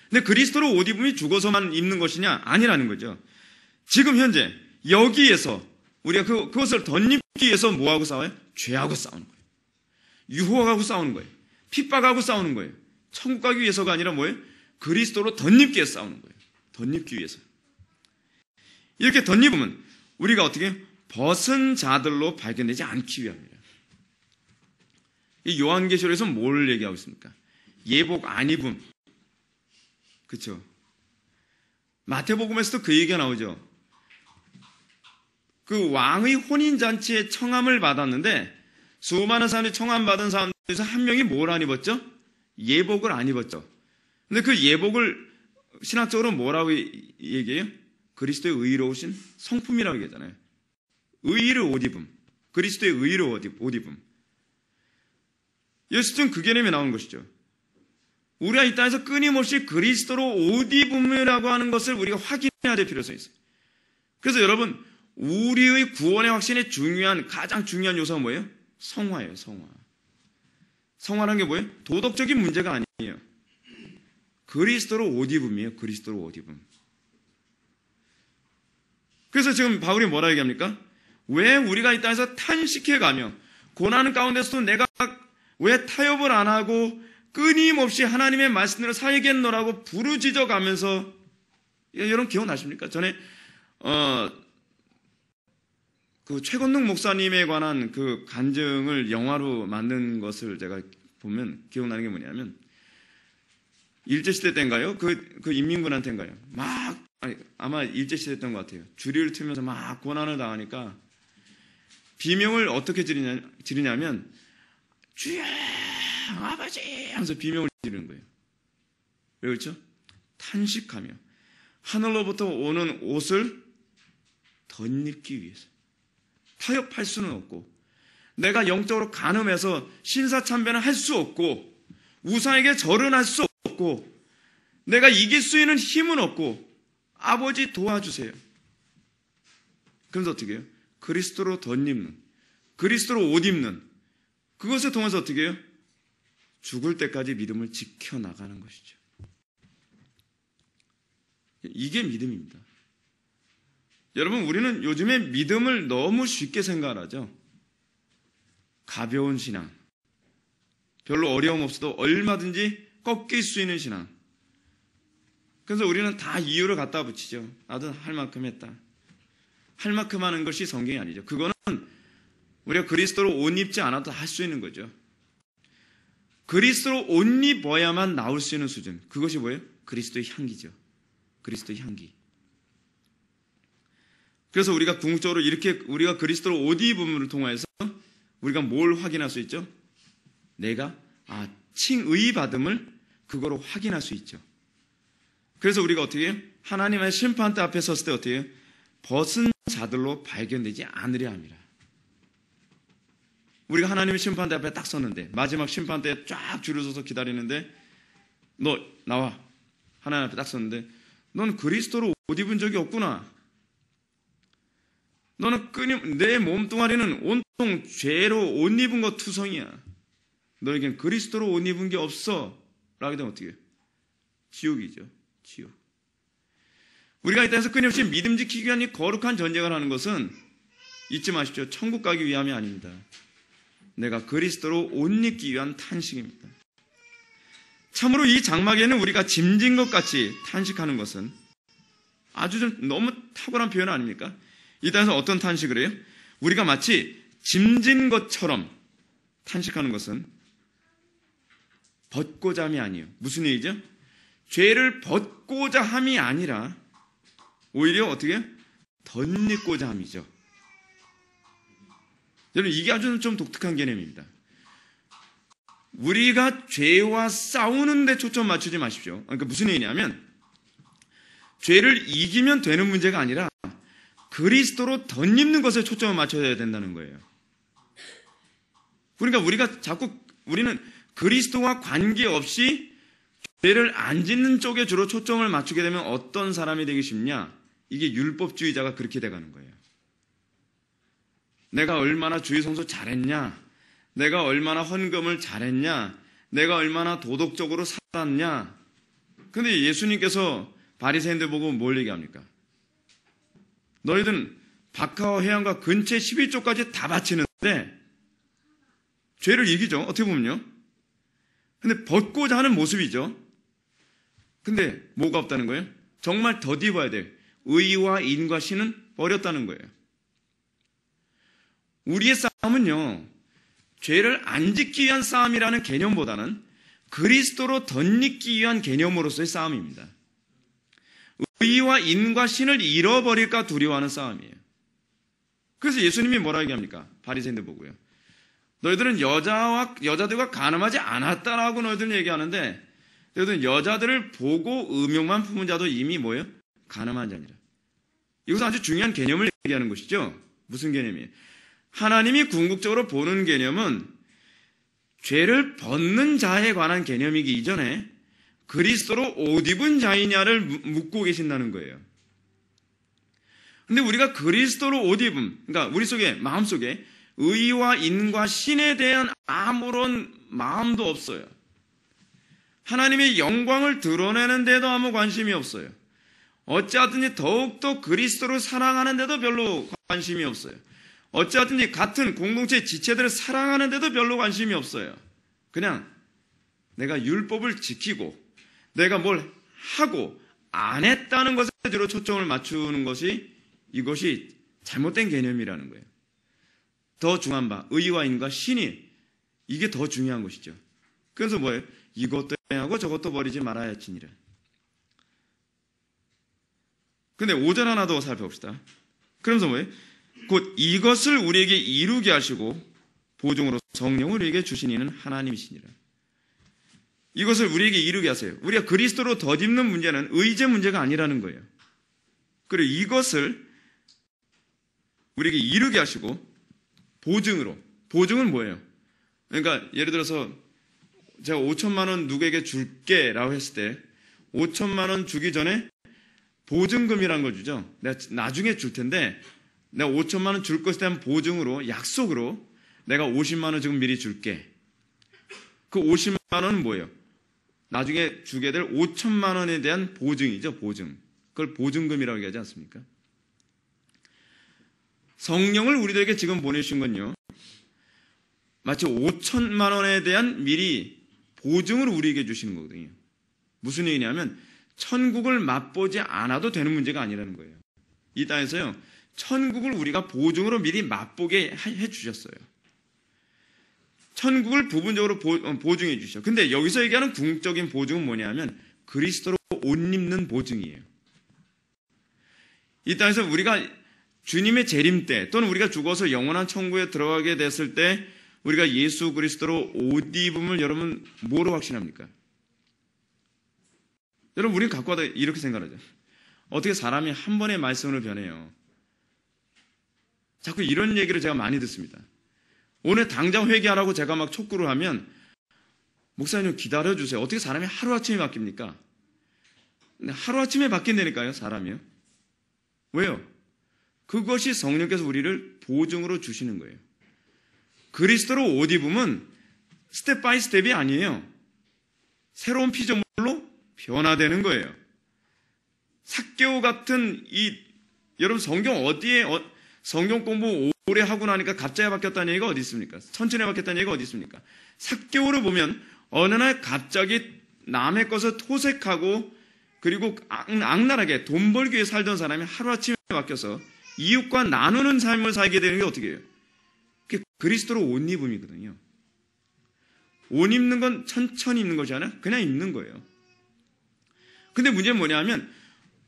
근데 그리스도로 옷 입음이 죽어서만 입는 것이냐? 아니라는 거죠. 지금 현재 여기에서 우리가 그것을 덧입기 위해서 뭐하고 싸워요? 죄하고 싸우는 거예요. 유혹하고 싸우는 거예요. 핍박하고 싸우는 거예요. 천국 가기 위해서가 아니라 뭐예요? 그리스도로 덧입기 위해서 싸우는 거예요. 덧입기 위해서. 이렇게 덧입으면 우리가 어떻게 벗은 자들로 발견되지 않기 위함이에요. 이 요한계시록에서 뭘 얘기하고 있습니까? 예복 안 입음. 그렇죠? 마태복음에서도 그 얘기가 나오죠. 그 왕의 혼인잔치에 청함을 받았는데 수많은 사람들이 청함받은 사람들에서 한 명이 뭘 안 입었죠? 예복을 안 입었죠. 근데 그 예복을 신학적으로 뭐라고 얘기해요? 그리스도의 의로우신 성품이라고 얘기하잖아요. 의의를 옷 입음. 그리스도의 의의를 옷 입음. 여기서 그 개념이 나오는 것이죠. 우리가 이 땅에서 끊임없이 그리스도로 옷 입음이라고 하는 것을 우리가 확인해야 될 필요성이 있어요. 그래서 여러분, 우리의 구원의 확신의 가장 중요한 요소가 뭐예요? 성화예요, 성화. 성화라는 게 뭐예요? 도덕적인 문제가 아니에요. 그리스도로 옷 입음이에요, 그리스도로 옷 입음. 그래서 지금 바울이 뭐라 얘기합니까? 왜 우리가 이 땅에서 탄식해가며 고난 가운데서도 내가 왜 타협을 안 하고 끊임없이 하나님의 말씀대로 살겠노라고 부르짖어가면서, 여러분 기억나십니까? 전에 그 최건능 목사님에 관한 그 간증을 영화로 만든 것을 제가 보면 기억나는 게 뭐냐면 일제시대 때인가요? 그 인민군한테인가요? 아마 일제시대였던 것 같아요. 주리를 틀면서 막 고난을 당하니까 비명을 어떻게 지르냐면 주여 아버지 하면서 비명을 지르는 거예요. 왜 그렇죠? 탄식하며 하늘로부터 오는 옷을 덧입기 위해서. 타협할 수는 없고 내가 영적으로 간음해서 신사참배는 할 수 없고 우상에게 절은 할 수 없고 내가 이길 수 있는 힘은 없고 아버지 도와주세요. 그래서 어떻게 해요? 그리스도로 덧입는, 그리스도로 옷 입는, 그것을 통해서 어떻게 해요? 죽을 때까지 믿음을 지켜나가는 것이죠. 이게 믿음입니다. 여러분, 우리는 요즘에 믿음을 너무 쉽게 생각하죠. 가벼운 신앙, 별로 어려움 없어도 얼마든지 꺾일 수 있는 신앙. 그래서 우리는 다 이유를 갖다 붙이죠. 나도 할 만큼 했다. 할 만큼 하는 것이 성경이 아니죠. 그거는 우리가 그리스도로 옷 입지 않아도 할 수 있는 거죠. 그리스도로 옷 입어야만 나올 수 있는 수준. 그것이 뭐예요? 그리스도의 향기죠. 그리스도의 향기. 그래서 우리가 궁극적으로 이렇게 우리가 그리스도로 옷 입음을 통해서 우리가 뭘 확인할 수 있죠? 내가 칭의 받음을 그거로 확인할 수 있죠. 그래서 우리가 어떻게 해요? 하나님의 심판대 앞에 섰을 때 어떻게 해요? 벗은 자들로 발견되지 않으려 합니다. 우리가 하나님의 심판대 앞에 딱 섰는데 마지막 심판대에 쫙 줄을 서서 기다리는데 너 나와. 하나님 앞에 딱 섰는데 넌 그리스도로 옷 입은 적이 없구나. 너는 내 몸뚱아리는 온통 죄로 옷 입은 것 투성이야. 너에겐 그리스도로 옷 입은 게 없어. 라고 되면 어떻게 해요? 지옥이죠. 지옥. 우리가 이 땅에서 끊임없이 믿음 지키기 위한 이 거룩한 전쟁을 하는 것은 잊지 마십시오. 천국 가기 위함이 아닙니다. 내가 그리스도로 옷 입기 위한 탄식입니다. 참으로 이 장막에는 우리가 짐진 것 같이 탄식하는 것은 아주 좀 너무 탁월한 표현 아닙니까? 이 땅에서 어떤 탄식을 해요? 우리가 마치 짐진 것처럼 탄식하는 것은 벗고자 함이 아니에요. 무슨 얘기죠? 죄를 벗고자 함이 아니라 오히려 어떻게 해요? 덧입고자 함이죠. 여러분, 이게 아주 좀 독특한 개념입니다. 우리가 죄와 싸우는 데 초점 맞추지 마십시오. 그러니까 무슨 얘기냐면 죄를 이기면 되는 문제가 아니라 그리스도로 덧입는 것에 초점을 맞춰야 된다는 거예요. 그러니까 우리는 그리스도와 관계없이 죄를 안 짓는 쪽에 주로 초점을 맞추게 되면 어떤 사람이 되기 쉽냐? 이게 율법주의자가 그렇게 돼가는 거예요. 내가 얼마나 주의 성수 잘했냐? 내가 얼마나 헌금을 잘했냐? 내가 얼마나 도덕적으로 살았냐? 근데 예수님께서 바리새인들 보고 뭘 얘기합니까? 너희들은 박하와 해안과 근처의 11조까지 다 바치는데 죄를 이기죠. 어떻게 보면요. 근데 벗고자 하는 모습이죠. 근데 뭐가 없다는 거예요? 정말 덧입어야 돼요. 의와 인과 신은 버렸다는 거예요. 우리의 싸움은요, 죄를 안 짓기 위한 싸움이라는 개념보다는 그리스도로 덧입기 위한 개념으로서의 싸움입니다. 의와 인과 신을 잃어버릴까 두려워하는 싸움이에요. 그래서 예수님이 뭐라 얘기합니까? 바리새인들 보고요. 너희들은 여자들과 간음하지 않았다라고 너희들은 얘기하는데 너희들은 여자들을 보고 음욕만 품은 자도 이미 뭐예요? 간음한 자니라. 이것은 아주 중요한 개념을 얘기하는 것이죠. 무슨 개념이에요? 하나님이 궁극적으로 보는 개념은 죄를 벗는 자에 관한 개념이기 이전에 그리스도로 옷 입은 자이냐를 묻고 계신다는 거예요. 근데 우리가 그리스도로 옷 입음, 그러니까 우리 속에, 마음속에 의와 인과 신에 대한 아무런 마음도 없어요. 하나님의 영광을 드러내는 데도 아무 관심이 없어요. 어찌하든지 더욱더 그리스도를 사랑하는 데도 별로 관심이 없어요. 어찌하든지 같은 공동체 지체들을 사랑하는 데도 별로 관심이 없어요. 그냥 내가 율법을 지키고 내가 뭘 하고 안 했다는 것에 주로 초점을 맞추는 것이 이것이 잘못된 개념이라는 거예요. 더 중요한 바, 의와 인과 신이 이게 더 중요한 것이죠. 그래서 뭐예요? 이것도 하고 저것도 버리지 말아야 할지니라. 근데 5절 하나 더 살펴봅시다. 그러면서 뭐예요? 곧 이것을 우리에게 이루게 하시고 보증으로 성령을 우리에게 주신 이는 하나님이시니라. 이것을 우리에게 이루게 하세요. 우리가 그리스도로 덧입는 문제는 의제 문제가 아니라는 거예요. 그리고 이것을 우리에게 이루게 하시고 보증으로. 보증은 뭐예요? 그러니까 예를 들어서 제가 5천만 원 누구에게 줄게 라고 했을 때 5천만 원 주기 전에 보증금이라는 걸 주죠. 내가 나중에 줄 텐데 내가 5천만 원 줄 것에 대한 보증으로, 약속으로 내가 50만 원 지금 미리 줄게. 그 50만 원은 뭐예요? 나중에 주게 될 5천만 원에 대한 보증이죠. 보증. 그걸 보증금이라고 얘기하지 않습니까? 성령을 우리들에게 지금 보내주신 건요, 마치 5천만 원에 대한 미리 보증을 우리에게 주시는 거거든요. 무슨 얘기냐면 천국을 맛보지 않아도 되는 문제가 아니라는 거예요. 이 땅에서요, 천국을 우리가 보증으로 미리 맛보게 해주셨어요. 천국을 부분적으로 보증해 주셔. 근데 여기서 얘기하는 궁극적인 보증은 뭐냐면 그리스도로 옷 입는 보증이에요. 이 땅에서 우리가 주님의 재림 때 또는 우리가 죽어서 영원한 천국에 들어가게 됐을 때 우리가 예수 그리스도로 옷 입음을 여러분 뭐로 확신합니까? 여러분, 우리는 갖고 와도 이렇게 생각하죠. 어떻게 사람이 한 번의 말씀으로 변해요? 자꾸 이런 얘기를 제가 많이 듣습니다. 오늘 당장 회개하라고 제가 막 촉구를 하면 목사님 기다려주세요. 어떻게 사람이 하루아침에 바뀝니까? 하루아침에 바뀐다니까요, 사람이요. 왜요? 그것이 성령께서 우리를 보증으로 주시는 거예요. 그리스도로 옷 입음은 스텝 바이 스텝이 아니에요. 새로운 피조물로 변화되는 거예요. 삭개오 같은 여러분 성경 어디에 성경 공부 오래 하고 나니까 갑자기 바뀌었다는 얘기가 어디 있습니까? 천천히 바뀌었다는 얘기가 어디 있습니까? 삭개오를 보면 어느 날 갑자기 남의 것을 토색하고 그리고 악랄하게 돈 벌기 위해 살던 사람이 하루아침에 바뀌어서 이웃과 나누는 삶을 살게 되는 게 어떻게 해요? 그게 그리스도로 옷 입음이거든요. 옷 입는 건 천천히 입는 것이 아니라 그냥 입는 거예요. 근데 문제는 뭐냐면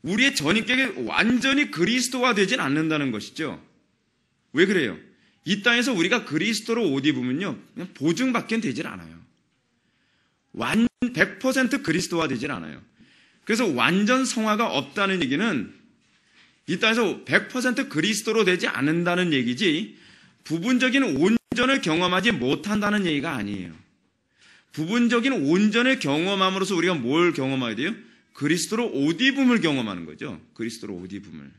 우리의 전인격이 완전히 그리스도화 되진 않는다는 것이죠. 왜 그래요? 이 땅에서 우리가 그리스도로 옷 입으면요, 그냥 보증밖에 되질 않아요. 100% 그리스도화 되질 않아요. 그래서 완전 성화가 없다는 얘기는 이 땅에서 100% 그리스도로 되지 않는다는 얘기지 부분적인 온전을 경험하지 못한다는 얘기가 아니에요. 부분적인 온전을 경험함으로써 우리가 뭘 경험해야 돼요? 그리스도로 옷 입음을 경험하는 거죠. 그리스도로 옷 입음을.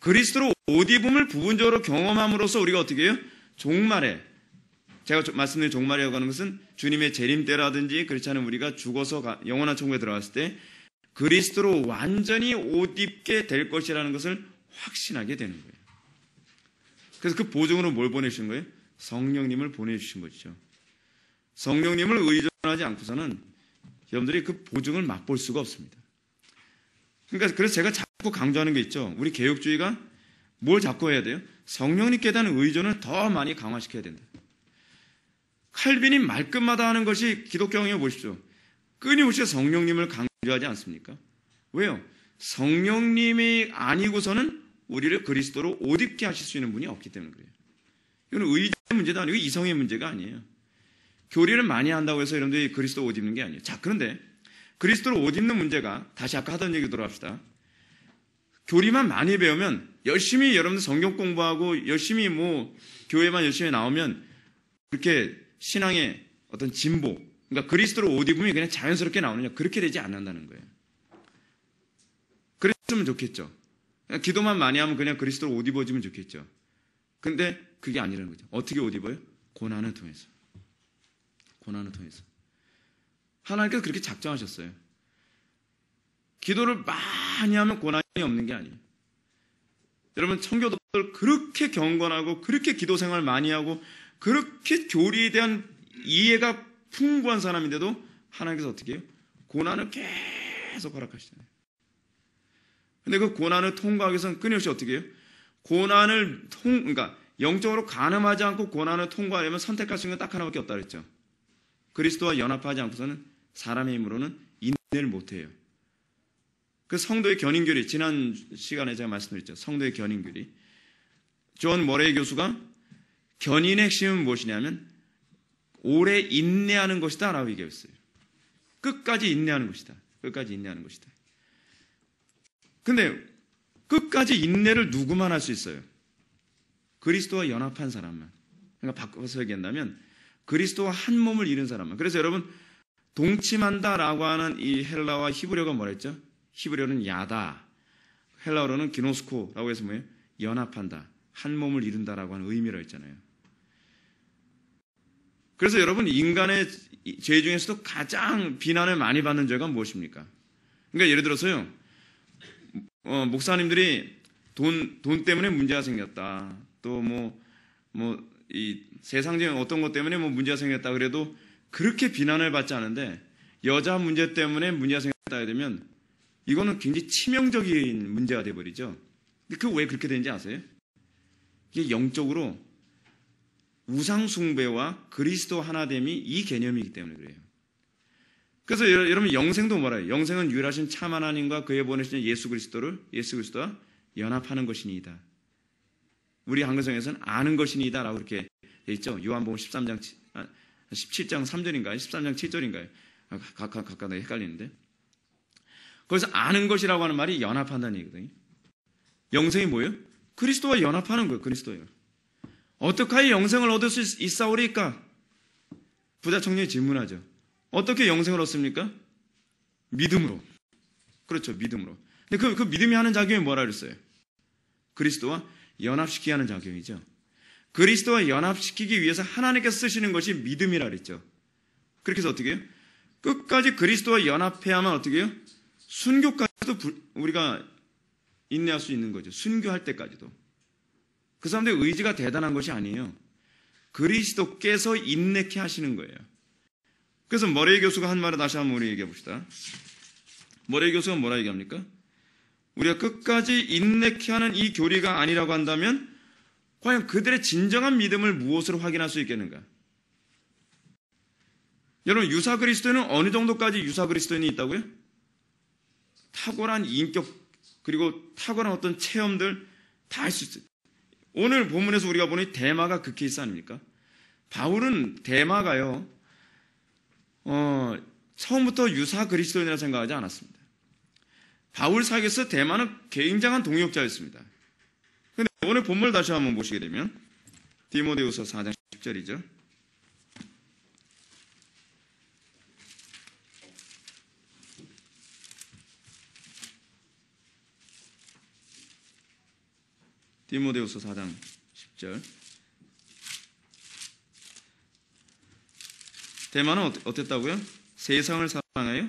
그리스도로 옷 입음을 부분적으로 경험함으로써 우리가 어떻게 해요? 종말에, 제가 말씀드린 종말이라고 하는 것은 주님의 재림 때라든지 그렇지 않으면 우리가 죽어서 영원한 천국에 들어갔을 때 그리스도로 완전히 옷 입게 될 것이라는 것을 확신하게 되는 거예요. 그래서 그 보증으로 뭘 보내주신 거예요? 성령님을 보내주신 것이죠. 성령님을 의존하지 않고서는 여러분들이 그 보증을 맛볼 수가 없습니다. 그러니까 그래서 제가 자꾸 강조하는 게 있죠. 우리 개혁주의가 뭘 자꾸 해야 돼요? 성령님께 대한 의존을 더 많이 강화시켜야 된다. 칼빈이 말끝마다 하는 것이 기독교형에 보십시오. 끊임없이 성령님을 강조하지 않습니까? 왜요? 성령님이 아니고서는 우리를 그리스도로 옷 입게 하실 수 있는 분이 없기 때문에 그래요. 이건 의의 문제도 아니고 이성의 문제가 아니에요. 교리를 많이 한다고 해서 여러분들이 그리스도 옷 입는 게 아니에요. 자, 그런데 그리스도로 옷 입는 문제가 다시 아까 하던 얘기 돌아갑시다. 교리만 많이 배우면 열심히 여러분들 성경 공부하고 열심히 교회만 열심히 나오면 그렇게 신앙의 어떤 진보, 그러니까 그리스도로 옷 입으면 그냥 자연스럽게 나오느냐, 그렇게 되지 않는다는 거예요. 그랬으면 좋겠죠. 그냥 기도만 많이 하면 그냥 그리스도로 옷 입어주면 좋겠죠. 근데 그게 아니라는 거죠. 어떻게 옷 입어요? 고난을 통해서. 고난을 통해서. 하나님께서 그렇게 작정하셨어요. 기도를 많이 하면 고난이 없는 게 아니에요. 여러분, 청교도들 그렇게 경건하고 그렇게 기도 생활 많이 하고 그렇게 교리에 대한 이해가 풍부한 사람인데도 하나님께서 어떻게 해요? 고난을 계속 허락하시잖아요. 근데 그 고난을 통과하기 위해서는 끊임없이 어떻게 해요? 그러니까 영적으로 간음하지 않고 고난을 통과하려면 선택할 수 있는 건 딱 하나밖에 없다 그랬죠. 그리스도와 연합하지 않고서는 사람의 힘으로는 인내를 못해요. 그 성도의 견인교리, 지난 시간에 제가 말씀드렸죠. 성도의 견인교리. 존 머레이 교수가 견인의 핵심은 무엇이냐면 오래 인내하는 것이다 라고 얘기했어요. 끝까지 인내하는 것이다. 끝까지 인내하는 것이다. 근데 끝까지 인내를 누구만 할 수 있어요? 그리스도와 연합한 사람만. 그러니까 바꿔서 얘기한다면 그리스도와 한 몸을 이룬 사람만. 그래서 여러분, 동침한다라고 하는 이 헬라와 히브리어가 뭐라 했죠? 히브리어는 야다, 헬라어로는 기노스코라고 해서 뭐예요? 연합한다, 한 몸을 이룬다라고 하는 의미로 했잖아요. 그래서 여러분, 인간의 죄 중에서도 가장 비난을 많이 받는 죄가 무엇입니까? 그러니까 예를 들어서요, 목사님들이 돈 때문에 문제가 생겼다, 또 이 세상적인 어떤 것 때문에 문제가 생겼다 그래도 그렇게 비난을 받지 않은데, 여자 문제 때문에 문제가 생겼다 되면 이거는 굉장히 치명적인 문제가 돼버리죠. 근데 그 왜 그렇게 되는지 아세요? 이게 영적으로 우상숭배와 그리스도 하나됨이 이 개념이기 때문에 그래요. 그래서 여러분, 영생도 뭐라요? 영생은 유일하신 참 하나님과 그에 보내신 예수 그리스도와 연합하는 것이니이다. 우리 한글성에서는 아는 것이니이다 라고 이렇게 돼 있죠. 요한복음 17장 3절인가요? 13장 7절인가요? 각각 헷갈리는데. 거기서 아는 것이라고 하는 말이 연합한다는 얘기거든요. 영생이 뭐예요? 그리스도와 연합하는 거예요. 그리스도예요. 어떻게 하여 영생을 얻을 수 있사오리까? 부자 청년이 질문하죠. 어떻게 영생을 얻습니까? 믿음으로. 그렇죠. 믿음으로. 근데 그 믿음이 하는 작용이 뭐라 그랬어요? 그리스도와 연합시키게 하는 작용이죠. 그리스도와 연합시키기 위해서 하나님께서 쓰시는 것이 믿음이라 그랬죠. 그렇게 해서 어떻게 해요? 끝까지 그리스도와 연합해야만 어떻게 해요? 순교까지도 우리가 인내할 수 있는 거죠. 순교할 때까지도. 그 사람들의 의지가 대단한 것이 아니에요. 그리스도께서 인내케 하시는 거예요. 그래서 머레이 교수가 한 말을 다시 한번 우리 얘기해 봅시다. 머레이 교수가 뭐라 얘기합니까? 우리가 끝까지 인내케 하는 이 교리가 아니라고 한다면 과연 그들의 진정한 믿음을 무엇으로 확인할 수 있겠는가? 여러분, 유사 그리스도인은 어느 정도까지 유사 그리스도인이 있다고요? 탁월한 인격, 그리고 탁월한 어떤 체험들 다 할 수 있어요. 오늘 본문에서 우리가 보니 데마가 그 케이스 아닙니까? 바울은 데마가요, 처음부터 유사 그리스도인이라 생각하지 않았습니다. 바울 사이에서 데마는 굉장한 동역자였습니다. 그런데 오늘 본문을 다시 한번 보시게 되면 디모데후서 4장 10절이죠. 디모데후서 4장 10절. 데마는 어땠다고요? 세상을 사랑하여?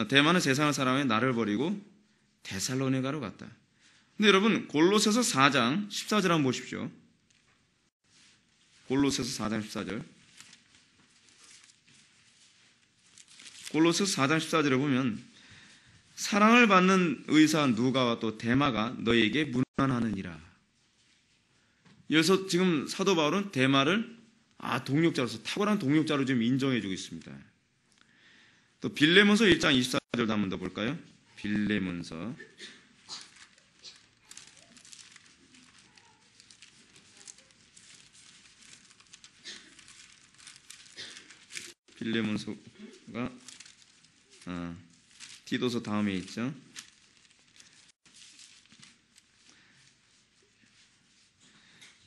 데마는 세상을 사랑하여 나를 버리고 데살로니가로 갔다. 근데 여러분, 골로새서 4장 14절 한번 보십시오. 골로새서 4장 14절. 골로새서 4장 14절에 보면 사랑을 받는 의사 누가와 또 데마가 너희에게 문안하느니라. 여기서 지금 사도 바울은 데마를 동역자로서 탁월한 동역자로 지금 인정해주고 있습니다. 또 빌레몬서 1장 24절도 한번 더 볼까요? 빌레몬서가 디도서 다음에 있죠.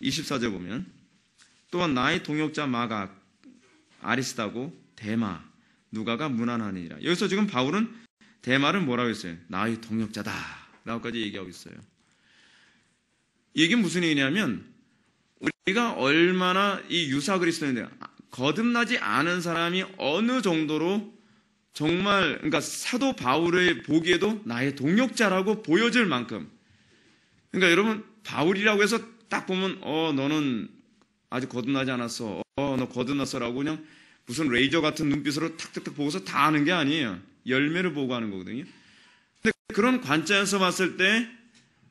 24절 보면 또한 나의 동역자 마가, 아리스다고, 데마, 누가가 문안하니라. 여기서 지금 바울은 데마를 뭐라고 했어요? 나의 동역자다 라고까지 얘기하고 있어요. 이게 무슨 얘기냐면 우리가 얼마나 이 유사 그리스도인데 거듭나지 않은 사람이 어느 정도로 정말, 그러니까 사도 바울의 보기에도 나의 동역자라고 보여질 만큼, 그러니까 여러분, 바울이라고 해서 딱 보면 너는 아직 거듭나지 않았어, 너 거듭났어라고 그냥 무슨 레이저 같은 눈빛으로 탁탁탁 보고서 다 아는 게 아니에요. 열매를 보고 하는 거거든요. 근데 그런 관점에서 봤을 때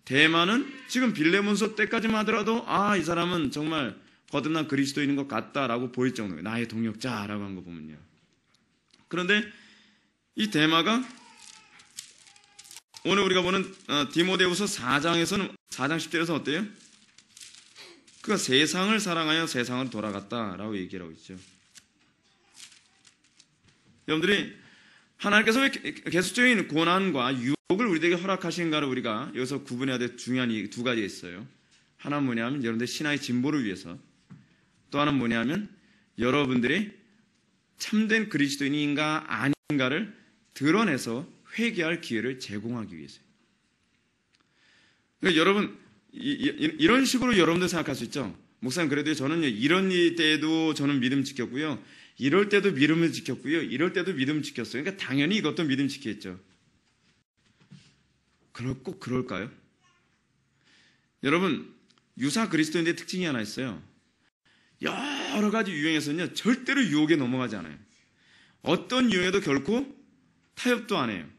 데마는 지금 빌레몬서 때까지만 하더라도 이 사람은 정말 거듭난 그리스도인인 것 같다라고 보일 정도예요. 나의 동역자라고 한 거 보면요. 그런데 이 데마가 오늘 우리가 보는 디모데후서 4장에서는 4장 10절에서 어때요? 그가 세상을 사랑하여 세상으로 돌아갔다라고 얘기를 하고 있죠. 여러분들이 하나님께서 왜 계속적인 고난과 유혹을 우리에게 허락하시는가를 우리가 여기서 구분해야 될 중요한 두 가지가 있어요. 하나는 뭐냐면 여러분들 신앙의 진보를 위해서, 또 하나는 뭐냐면 여러분들이 참된 그리스도인인가 아닌가를 드러내서 회개할 기회를 제공하기 위해서요. 그러니까 여러분 이런 식으로 여러분들 생각할 수 있죠. 목사님, 그래도 저는 이런 때에도 저는 믿음 지켰고요, 이럴 때도 믿음을 지켰고요, 이럴 때도 믿음 지켰어요. 그러니까 당연히 이것도 믿음 지켰죠. 꼭 그럴까요? 여러분, 유사 그리스도인의 특징이 하나 있어요. 여러 가지 유형에서는요 절대로 유혹에 넘어가지 않아요. 어떤 유형에도 결코 타협도 안 해요.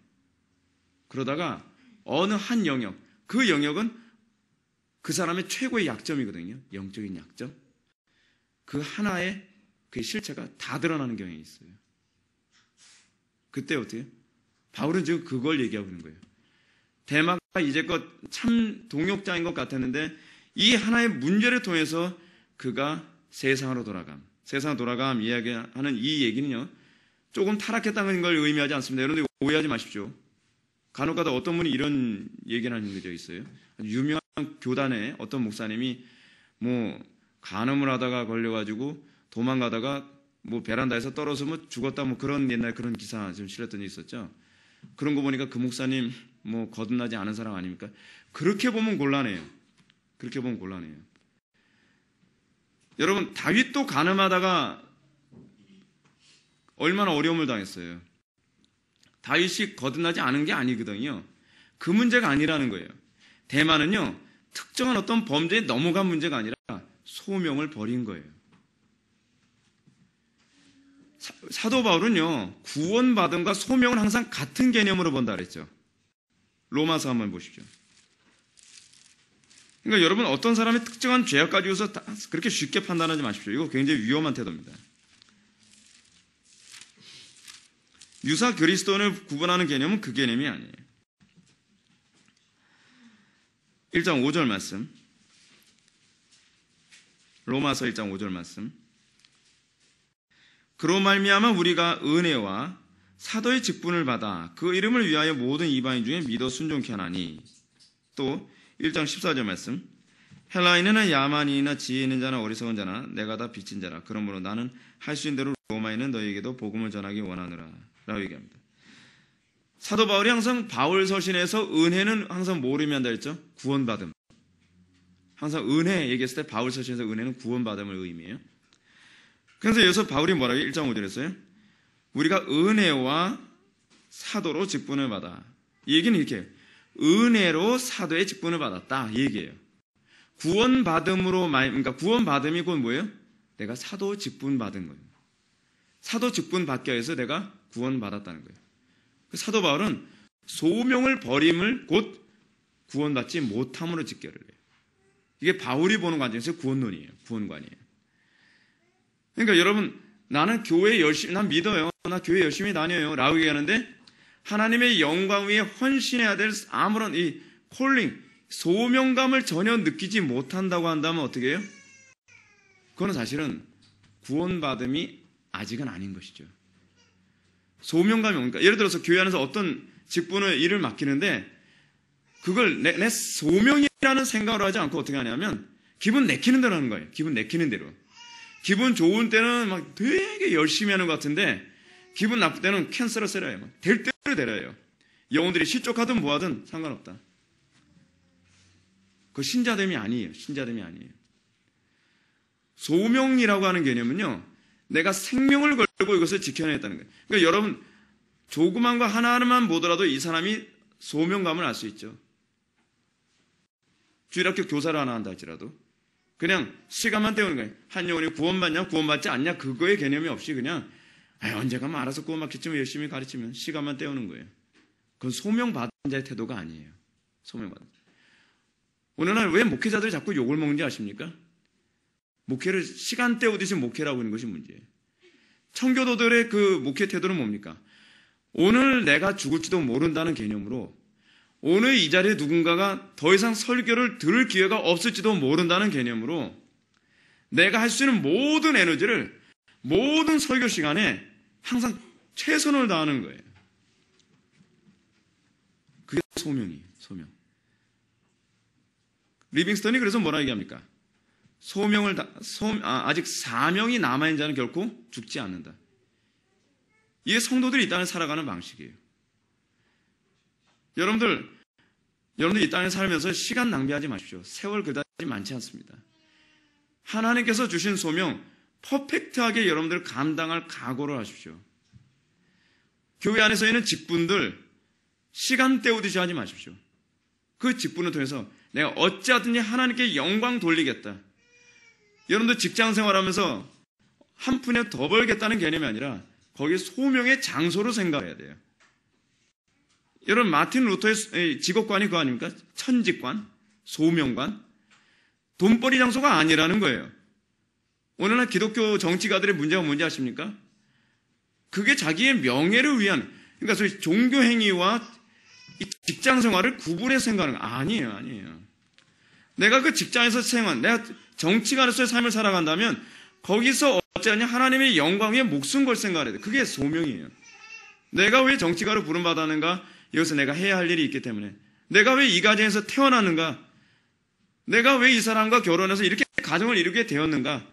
그러다가 어느 한 영역, 그 영역은 그 사람의 최고의 약점이거든요. 영적인 약점. 그 하나의 그 실체가 다 드러나는 경향이 있어요. 그때 어때요? 바울은 지금 그걸 얘기하고 있는 거예요. 데마가 이제껏 참 동역자인 것 같았는데 이 하나의 문제를 통해서 그가 세상으로 돌아감 이야기하는 이 얘기는요 조금 타락했다는 걸 의미하지 않습니다. 여러분들 오해하지 마십시오. 간혹가다 어떤 분이 이런 얘기를 하는 게 있어요. 유명한 교단의 어떤 목사님이 간음을 하다가 걸려가지고 도망가다가 베란다에서 떨어지면 죽었다 그런 옛날 그런 기사 좀 실렸던 적이 있었죠. 그런 거 보니까 그 목사님 거듭나지 않은 사람 아닙니까? 그렇게 보면 곤란해요. 여러분, 다윗도 간음하다가 얼마나 어려움을 당했어요. 다윗이 거듭나지 않은 게 아니거든요. 그 문제가 아니라는 거예요. 대만은요 특정한 어떤 범죄에 넘어간 문제가 아니라 소명을 버린 거예요. 사도 바울은요, 구원받음과 소명을 항상 같은 개념으로 본다 그랬죠. 로마서 한번 보십시오. 그러니까 여러분, 어떤 사람이 특정한 죄악 가지고서 그렇게 쉽게 판단하지 마십시오. 이거 굉장히 위험한 태도입니다. 유사 그리스도인을 구분하는 개념은 그 개념이 아니에요. 1장 5절 말씀, 로마서 1장 5절 말씀. 그로 말미암아 우리가 은혜와 사도의 직분을 받아 그 이름을 위하여 모든 이방인 중에 믿어 순종케 하나니. 또 1장 14절 말씀. 헬라인이나 야만인이나 지혜 있는 자나 어리석은 자나 내가 다 빚진 자라. 그러므로 나는 할 수 있는 대로 로마에 있는 너희에게도 복음을 전하기 원하노라 라고 얘기합니다. 사도 바울이 항상 바울 서신에서 은혜는 항상 뭐를 의미한다 했죠? 구원받음. 항상 은혜 얘기했을 때 바울 서신에서 은혜는 구원받음을 의미해요. 그래서 여기서 바울이 뭐라고 1장 5절에서요? 우리가 은혜와 사도로 직분을 받아. 이 얘기는 이렇게 은혜로 사도의 직분을 받았다 이 얘기예요. 구원받음으로 그러니까 구원받음이 곧 뭐예요? 내가 사도 직분 받은 거예요. 사도 직분 받기 위해서 내가 구원받았다는 거예요. 사도 바울은 소명을 버림을 곧 구원받지 못함으로 직결을 해요. 이게 바울이 보는 관점에서 구원론이에요. 구원관이에요. 그러니까 여러분, 나는 교회 열심히, 난 믿어요. 나 교회 열심히 다녀요. 라고 얘기하는데 하나님의 영광 위에 헌신해야 될 아무런 이 콜링, 소명감을 전혀 느끼지 못한다고 한다면 어떻게 해요? 그건 사실은 구원받음이 아직은 아닌 것이죠. 소명감이 뭡니까? 예를 들어서 교회 안에서 어떤 직분을 일을 맡기는데 그걸 내 소명이라는 생각을 하지 않고 어떻게 하냐면 기분 내키는 대로 하는 거예요. 기분 내키는 대로. 기분 좋은 때는 막 되게 열심히 하는 것 같은데 기분 나쁠 때는 캔슬을 쓰려요. 될 대로 되려요. 영혼들이 실족하든 뭐하든 상관없다. 그거 신자됨이 아니에요. 신자됨이 아니에요. 소명이라고 하는 개념은요, 내가 생명을 걸고 이것을 지켜내겠다는 거예요. 그러니까 여러분, 조그만 거 하나하나만 보더라도 이 사람이 소명감을 알 수 있죠. 주일학교 교사를 하나 한다 할지라도 그냥 시간만 때우는 거예요. 한 영혼이 구원받냐 구원받지 않냐 그거의 개념이 없이 그냥 언제 가면 알아서 구원받겠지만 열심히 가르치면 시간만 때우는 거예요. 그건 소명받은 자의 태도가 아니에요. 소명받은. 오늘날 왜 목회자들이 자꾸 욕을 먹는지 아십니까? 목회를 시간 때우듯이 목회라고 하는 것이 문제예요. 청교도들의 그 목회 태도는 뭡니까? 오늘 내가 죽을지도 모른다는 개념으로 오늘 이 자리에 누군가가 더 이상 설교를 들을 기회가 없을지도 모른다는 개념으로 내가 할 수 있는 모든 에너지를 모든 설교 시간에 항상 최선을 다하는 거예요. 그게 소명이에요. 소명. 리빙스턴이 그래서 뭐라 얘기합니까? 아직 사명이 남아있는 자는 결코 죽지 않는다. 이게 성도들이 이 땅에 살아가는 방식이에요. 여러분들 이 땅에 살면서 시간 낭비하지 마십시오. 세월 그다지 많지 않습니다. 하나님께서 주신 소명 퍼펙트하게 여러분들 감당할 각오를 하십시오. 교회 안에서 있는 직분들 시간 때우듯이 하지 마십시오. 그 직분을 통해서 내가 어찌하든지 하나님께 영광 돌리겠다. 여러분들 직장 생활하면서 한 푼에 더 벌겠다는 개념이 아니라 거기에 소명의 장소로 생각해야 돼요. 여러분 마틴 루터의 직업관이 그거 아닙니까? 천직관, 소명관, 돈벌이 장소가 아니라는 거예요. 오늘날 기독교 정치가들의 문제가 뭔지 아십니까? 그게 자기의 명예를 위한, 그러니까 소위 종교 행위와 직장 생활을 구분해서 생각하는 거 아니에요. 내가 그 직장에서 내가 정치가로서의 삶을 살아간다면 거기서 어찌하냐 하나님의 영광 위에 목숨 걸 생각을 해야 돼. 그게 소명이에요. 내가 왜 정치가로 부름받았는가? 여기서 내가 해야 할 일이 있기 때문에. 내가 왜 이 가정에서 태어났는가? 내가 왜 이 사람과 결혼해서 이렇게 가정을 이루게 되었는가?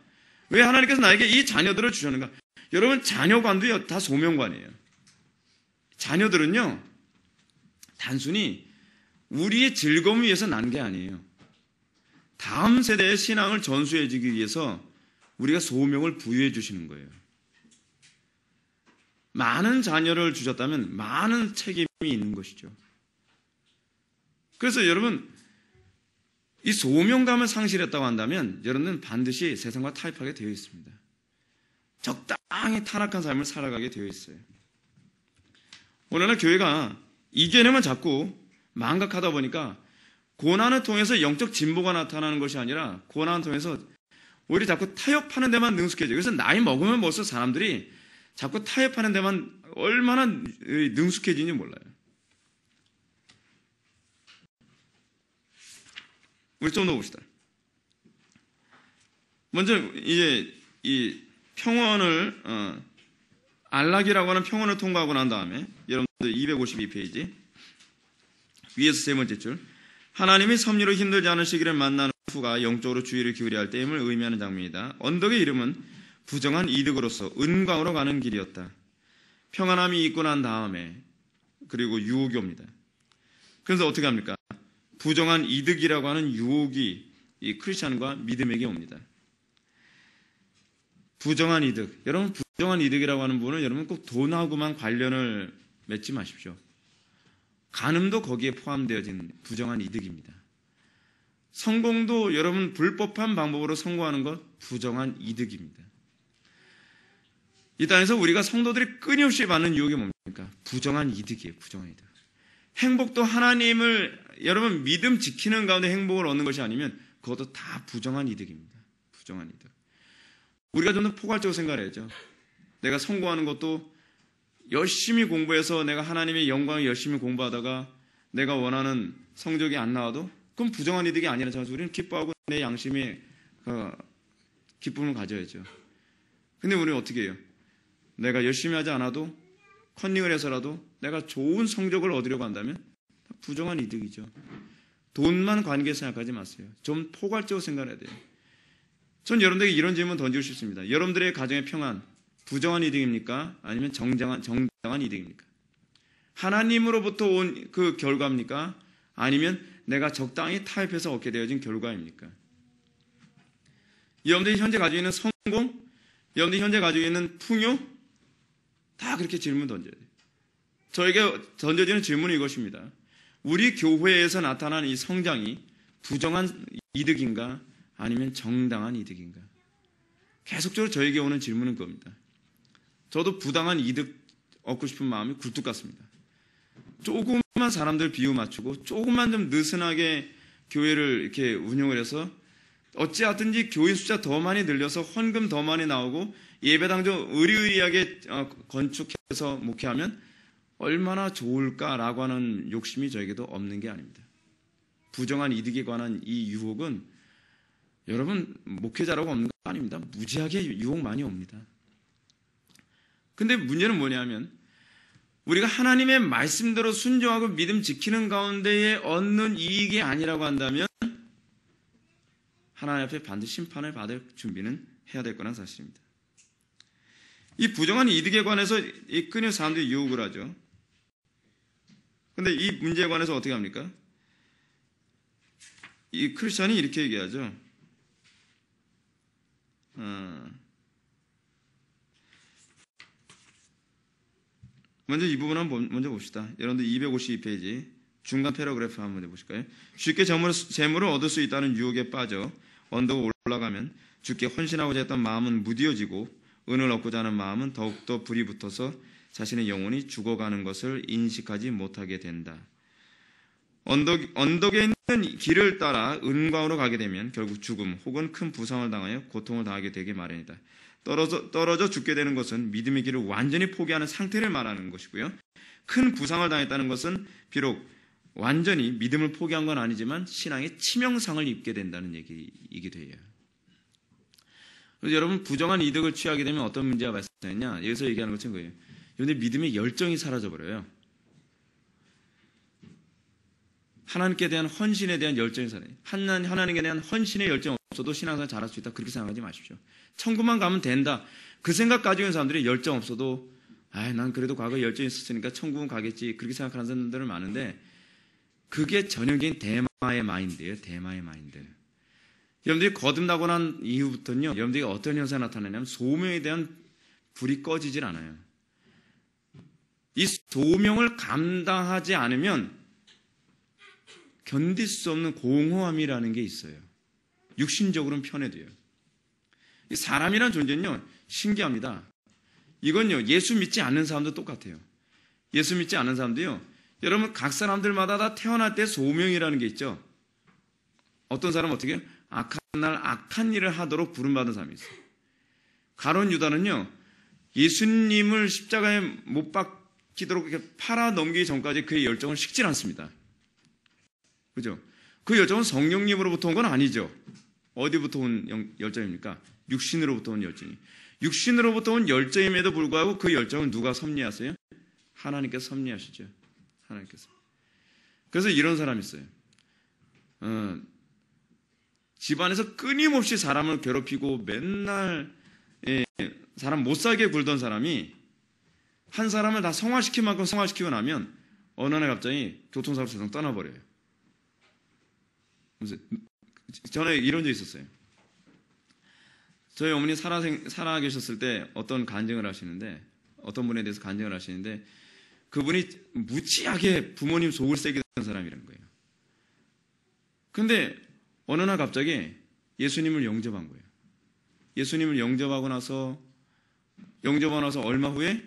왜 하나님께서 나에게 이 자녀들을 주셨는가? 여러분 자녀관도요 다 소명관이에요. 자녀들은요 단순히 우리의 즐거움을 위해서 난 게 아니에요. 다음 세대의 신앙을 전수해주기 위해서 우리가 소명을 부여해 주시는 거예요. 많은 자녀를 주셨다면 많은 책임이 있는 것이죠. 그래서 여러분 이 소명감을 상실했다고 한다면 여러분은 반드시 세상과 타협하게 되어 있습니다. 적당히 타락한 삶을 살아가게 되어 있어요. 오늘날 교회가 이 개념을 자꾸 망각하다 보니까 고난을 통해서 영적 진보가 나타나는 것이 아니라 고난을 통해서 오히려 자꾸 타협하는 데만 능숙해져요. 그래서 나이 먹으면 벌써 사람들이 자꾸 타협하는 데만 얼마나 능숙해지는지 몰라요. 우리 좀 더 봅시다. 먼저 이제 이 평원을 안락이라고 하는 평원을 통과하고 난 다음에 여러분들 252페이지 위에서 세 번째 줄, 하나님이 섭리로 힘들지 않은 시기를 만난 후가 영적으로 주의를 기울여야 할 때임을 의미하는 장면이다. 언덕의 이름은 부정한 이득으로서 은광으로 가는 길이었다. 평안함이 있고 난 다음에 그리고 유혹이 옵니다. 그래서 어떻게 합니까? 부정한 이득이라고 하는 유혹이 이 크리스찬과 믿음에게 옵니다. 부정한 이득. 여러분, 부정한 이득이라고 하는 부분은 여러분 꼭 돈하고만 관련을 맺지 마십시오. 간음도 거기에 포함되어진 부정한 이득입니다. 성공도 여러분 불법한 방법으로 성공하는 것 부정한 이득입니다. 이 땅에서 우리가 성도들이 끊임없이 받는 유혹이 뭡니까? 부정한 이득이에요. 부정한 이득. 행복도 하나님을 여러분 믿음 지키는 가운데 행복을 얻는 것이 아니면 그것도 다 부정한 이득입니다. 부정한 이득. 우리가 좀 더 포괄적으로 생각해야죠. 내가 성공하는 것도 열심히 공부해서 내가 하나님의 영광을 열심히 공부하다가 내가 원하는 성적이 안 나와도 그건 부정한 이득이 아니라 우리는 기뻐하고 내 양심에 기쁨을 가져야죠. 근데 우리는 어떻게 해요? 내가 열심히 하지 않아도 컨닝을 해서라도 내가 좋은 성적을 얻으려고 한다면 부정한 이득이죠. 돈만 관계 생각하지 마세요. 좀 포괄적으로 생각해야 돼요. 전 여러분들에게 이런 질문 던지고 싶습니다. 여러분들의 가정의 평안, 부정한 이득입니까? 아니면 정당한 이득입니까? 하나님으로부터 온 그 결과입니까? 아니면 내가 적당히 타협해서 얻게 되어진 결과입니까? 여러분들이 현재 가지고 있는 성공, 여러분들이 현재 가지고 있는 풍요, 다 그렇게 질문 던져야 돼요. 저에게 던져지는 질문은 이것입니다. 우리 교회에서 나타나는 이 성장이 부정한 이득인가? 아니면 정당한 이득인가? 계속적으로 저에게 오는 질문은 그겁니다. 저도 부당한 이득 얻고 싶은 마음이 굴뚝 같습니다. 조금만 사람들 비유 맞추고 조금만 좀 느슨하게 교회를 이렇게 운영을 해서 어찌하든지 교인 숫자 더 많이 늘려서 헌금 더 많이 나오고 예배당 좀 의리의리하게 건축해서 목회하면 얼마나 좋을까라고 하는 욕심이 저에게도 없는 게 아닙니다. 부정한 이득에 관한 이 유혹은 여러분 목회자라고 없는 거 아닙니다. 무지하게 유혹 많이 옵니다. 근데 문제는 뭐냐면 우리가 하나님의 말씀대로 순종하고 믿음 지키는 가운데에 얻는 이익이 아니라고 한다면 하나님 앞에 반드시 심판을 받을 준비는 해야 될 거란 사실입니다. 이 부정한 이득에 관해서 이 끊임 사람들이 유혹을 하죠. 근데 이 문제에 관해서 어떻게 합니까? 이 크리스찬이 이렇게 얘기하죠. 먼저 이 부분 한번 먼저 봅시다. 여러분들 252페이지 중간 패러그래프 한번 해보실까요? 쉽게 재물을 얻을 수 있다는 유혹에 빠져 언덕을 올라가면 주께 헌신하고자 했던 마음은 무디어지고 은을 얻고자 하는 마음은 더욱더 불이 붙어서 자신의 영혼이 죽어가는 것을 인식하지 못하게 된다. 언덕에 있는 길을 따라 은광으로 가게 되면 결국 죽음 혹은 큰 부상을 당하여 고통을 당하게 되게 마련이다. 떨어져 죽게 되는 것은 믿음의 길을 완전히 포기하는 상태를 말하는 것이고요. 큰 부상을 당했다는 것은 비록 완전히 믿음을 포기한 건 아니지만 신앙의 치명상을 입게 된다는 얘기이기도 해요. 그래서 여러분 부정한 이득을 취하게 되면 어떤 문제가 발생했냐? 여기서 얘기하는 것은 거예요. 여러분들 믿음의 열정이 사라져버려요. 하나님께 대한 헌신에 대한 열정이 사라져요. 하나님께 대한 헌신의 열정 없어도 신앙생활 잘할 수 있다. 그렇게 생각하지 마십시오. 천국만 가면 된다. 그 생각 가지고 있는 사람들이 열정 없어도 난 그래도 과거에 열정이 있었으니까 천국은 가겠지. 그렇게 생각하는 사람들은 많은데 그게 전형적인 대마의 마인드예요. 대마의 마인드. 여러분들이 거듭나고 난 이후부터는요. 여러분들이 어떤 현상이 나타나냐면 소명에 대한 불이 꺼지질 않아요. 이 소명을 감당하지 않으면 견딜 수 없는 공허함이라는 게 있어요. 육신적으로는 편해도요. 사람이란 존재는요, 신기합니다. 이건요, 예수 믿지 않는 사람도 똑같아요. 예수 믿지 않는 사람도요, 여러분, 각 사람들마다 다 태어날 때 소명이라는 게 있죠. 어떤 사람은 어떻게 해요? 악한 날 악한 일을 하도록 부름받은 사람이 있어요. 가룟 유다는요, 예수님을 십자가에 못 박히도록 이렇게 팔아 넘기기 전까지 그의 열정을 식질 않습니다. 그죠? 그 열정은 성령님으로부터 온 건 아니죠. 어디부터 온 열정입니까? 육신으로부터 온 열정이. 육신으로부터 온 열정임에도 불구하고 그 열정을 누가 섭리하세요? 하나님께서 섭리하시죠. 하나님께서. 그래서 이런 사람이 있어요. 집안에서 끊임없이 사람을 괴롭히고 맨날 사람 못 살게 굴던 사람이 한 사람을 다 성화시킬 만큼 성화시키고 나면 어느 날 갑자기 교통사고로 세상 떠나버려요. 전에 이런 적 있었어요. 저희 어머니 살아 계셨을 때 어떤 간증을 하시는데, 어떤 분에 대해서 간증을 하시는데, 그분이 무지하게 부모님 속을 새기던 사람이라는 거예요. 근데 어느 날 갑자기 예수님을 영접한 거예요. 예수님을 영접하고 나서 얼마 후에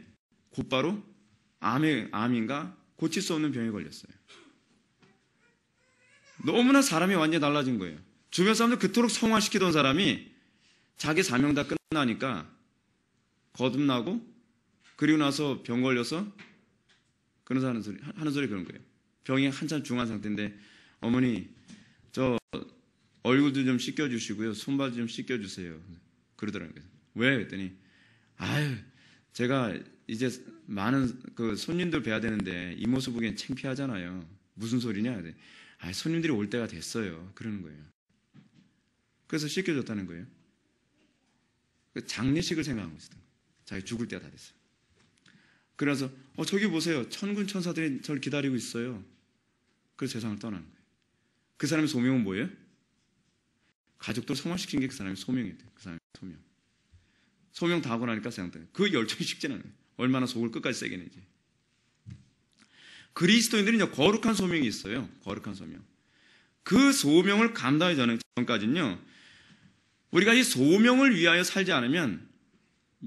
곧바로 암인가 고칠 수 없는 병에 걸렸어요. 너무나 사람이 완전히 달라진 거예요. 주변 사람들 그토록 성화시키던 사람이 자기 사명 다 끝나니까 거듭나고, 그리고 나서 병 걸려서 그런 하는 소리 그런 거예요. 병이 한참 중한 상태인데, 어머니 저 얼굴도 좀 씻겨주시고요, 손발 좀 씻겨주세요. 그러더라고요. 왜? 그랬더니 제가 이제 많은 그 손님들 뵈야 되는데 이 모습 보기엔 창피하잖아요. 무슨 소리냐? 손님들이 올 때가 됐어요. 그러는 거예요. 그래서 씻겨줬다는 거예요. 장례식을 생각하고 있어요. 자기 죽을 때가 다 됐어요. 그래서 저기 보세요. 천군 천사들이 저를 기다리고 있어요. 그래서 세상을 떠나는 거예요. 그 사람의 소명은 뭐예요? 가족들 성화시킨 게 그 사람의 소명이에요. 그 사람의 소명. 소명 다 하고 나니까 세상 떠나요. 그 열정이 쉽지 않아요. 얼마나 속을 끝까지 세게 내지. 그리스도인들은 거룩한 소명이 있어요. 거룩한 소명. 그 소명을 감당하기 전까지는요, 우리가 이 소명을 위하여 살지 않으면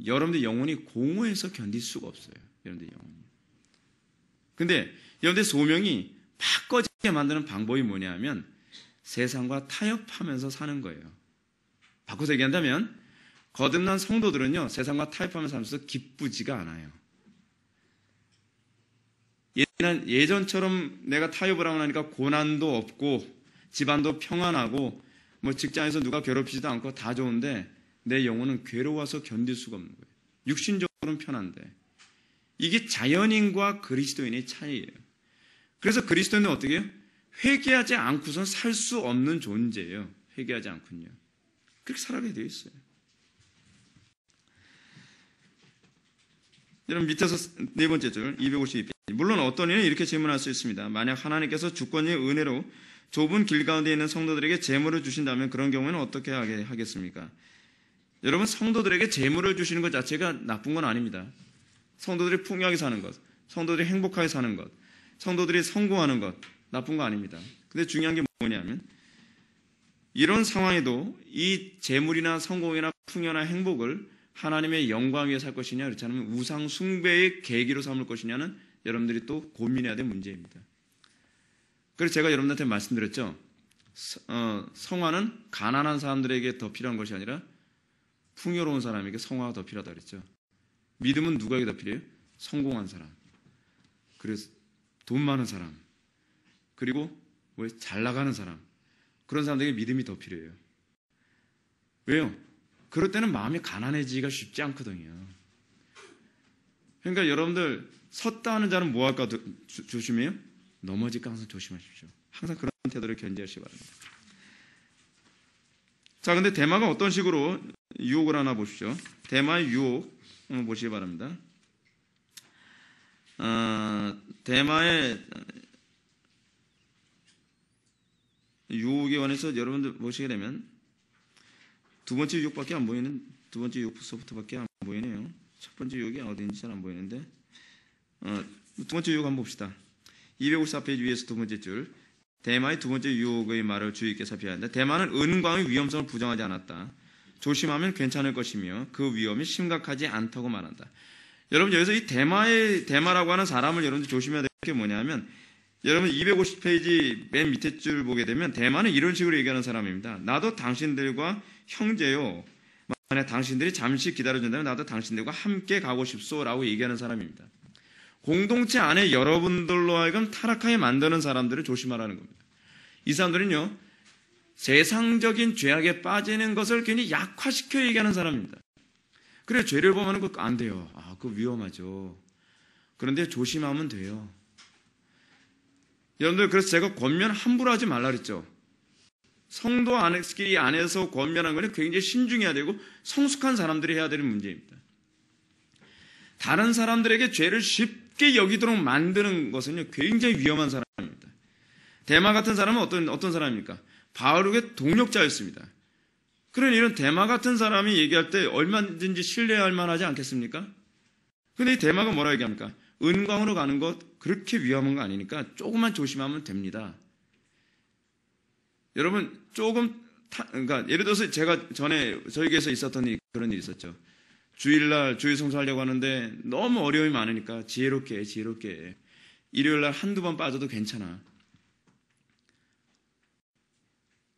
여러분들 영혼이 공허해서 견딜 수가 없어요. 여러분들 영혼이. 근데 여러분들 소명이 팍 꺼지게 만드는 방법이 뭐냐면 세상과 타협하면서 사는 거예요. 바꿔서 얘기한다면 거듭난 성도들은요, 세상과 타협하면서 살면서 기쁘지가 않아요. 예전처럼 내가 타협을 하고 나니까 고난도 없고 집안도 평안하고 뭐 직장에서 누가 괴롭히지도 않고 다 좋은데 내 영혼은 괴로워서 견딜 수가 없는 거예요. 육신적으로는 편한데. 이게 자연인과 그리스도인의 차이예요. 그래서 그리스도인은 어떻게 해요? 회개하지 않고선 살 수 없는 존재예요. 회개하지 않군요. 그렇게 살아가야 되어 있어요. 여러분 밑에서 네 번째 줄 252페이지. 물론 어떤 이는 이렇게 질문할 수 있습니다. 만약 하나님께서 주권의 은혜로 좁은 길 가운데 있는 성도들에게 재물을 주신다면 그런 경우에는 어떻게 하겠습니까? 여러분, 성도들에게 재물을 주시는 것 자체가 나쁜 건 아닙니다. 성도들이 풍요하게 사는 것, 성도들이 행복하게 사는 것, 성도들이 성공하는 것, 나쁜 거 아닙니다. 근데 중요한 게 뭐냐면 이런 상황에도 이 재물이나 성공이나 풍요나 행복을 하나님의 영광 위에 살 것이냐, 그렇지 않으면 우상 숭배의 계기로 삼을 것이냐는 여러분들이 또 고민해야 될 문제입니다. 그래서 제가 여러분들한테 말씀드렸죠. 성화는 가난한 사람들에게 더 필요한 것이 아니라 풍요로운 사람에게 성화가 더 필요하다 그랬죠. 믿음은 누구에게 더 필요해요? 성공한 사람, 그래서 돈 많은 사람, 그리고 잘 나가는 사람, 그런 사람들에게 믿음이 더 필요해요. 왜요? 그럴 때는 마음이 가난해지기가 쉽지 않거든요. 그러니까 여러분들 섰다 하는 자는 뭐 할까 조심해요? 넘어질까 항상 조심하십시오. 항상 그런 태도를 견지하시기 바랍니다. 자, 근데 데마가 어떤 식으로 유혹을 하나 보십시오. 데마의 유혹 한번 보시기 바랍니다. 데마의 유혹에 관해서 여러분들 보시게 되면 두 번째 유혹밖에 안 보이는, 두 번째 유혹서부터밖에 안 보이네요. 첫 번째 유혹이 어디인지 잘 안 보이는데, 두 번째 유혹 한번 봅시다. 254페이지 위에서 두 번째 줄. 대마의 두 번째 유혹의 말을 주의 있게 살펴야 하는데, 대마는 은광의 위험성을 부정하지 않았다. 조심하면 괜찮을 것이며 그 위험이 심각하지 않다고 말한다. 여러분, 여기서 이 대마라고 하는 사람을 여러분들 조심해야 될 게 뭐냐면, 여러분 250페이지 맨 밑에 줄 보게 되면 대마는 이런 식으로 얘기하는 사람입니다. 나도 당신들과 형제요. 만약 당신들이 잠시 기다려준다면 나도 당신들과 함께 가고 싶소라고 얘기하는 사람입니다. 공동체 안에 여러분들로 하여금 타락하게 만드는 사람들을 조심하라는 겁니다. 이 사람들은요, 세상적인 죄악에 빠지는 것을 괜히 약화시켜 얘기하는 사람입니다. 그래, 죄를 범하는 거 안 돼요. 그거 위험하죠. 그런데 조심하면 돼요. 여러분들, 그래서 제가 권면 함부로 하지 말라 그랬죠. 성도 안끼리 안에서 권면하는 것은 굉장히 신중해야 되고 성숙한 사람들이 해야 되는 문제입니다. 다른 사람들에게 죄를 쉽게 여기도록 만드는 것은 굉장히 위험한 사람입니다. 대마 같은 사람은 어떤 사람입니까? 바울의 동력자였습니다. 그런 이런 대마 같은 사람이 얘기할 때 얼마든지 신뢰할 만하지 않겠습니까? 근데 이 대마가 뭐라 얘기합니까? 은광으로 가는 것 그렇게 위험한 거 아니니까 조금만 조심하면 됩니다. 여러분, 그러니까 예를 들어서 제가 전에 저희 교회에서 있었던 그런 일이 있었죠. 주일날 주일 성수하려고 하는데 너무 어려움이 많으니까 지혜롭게 일요일날 한두 번 빠져도 괜찮아.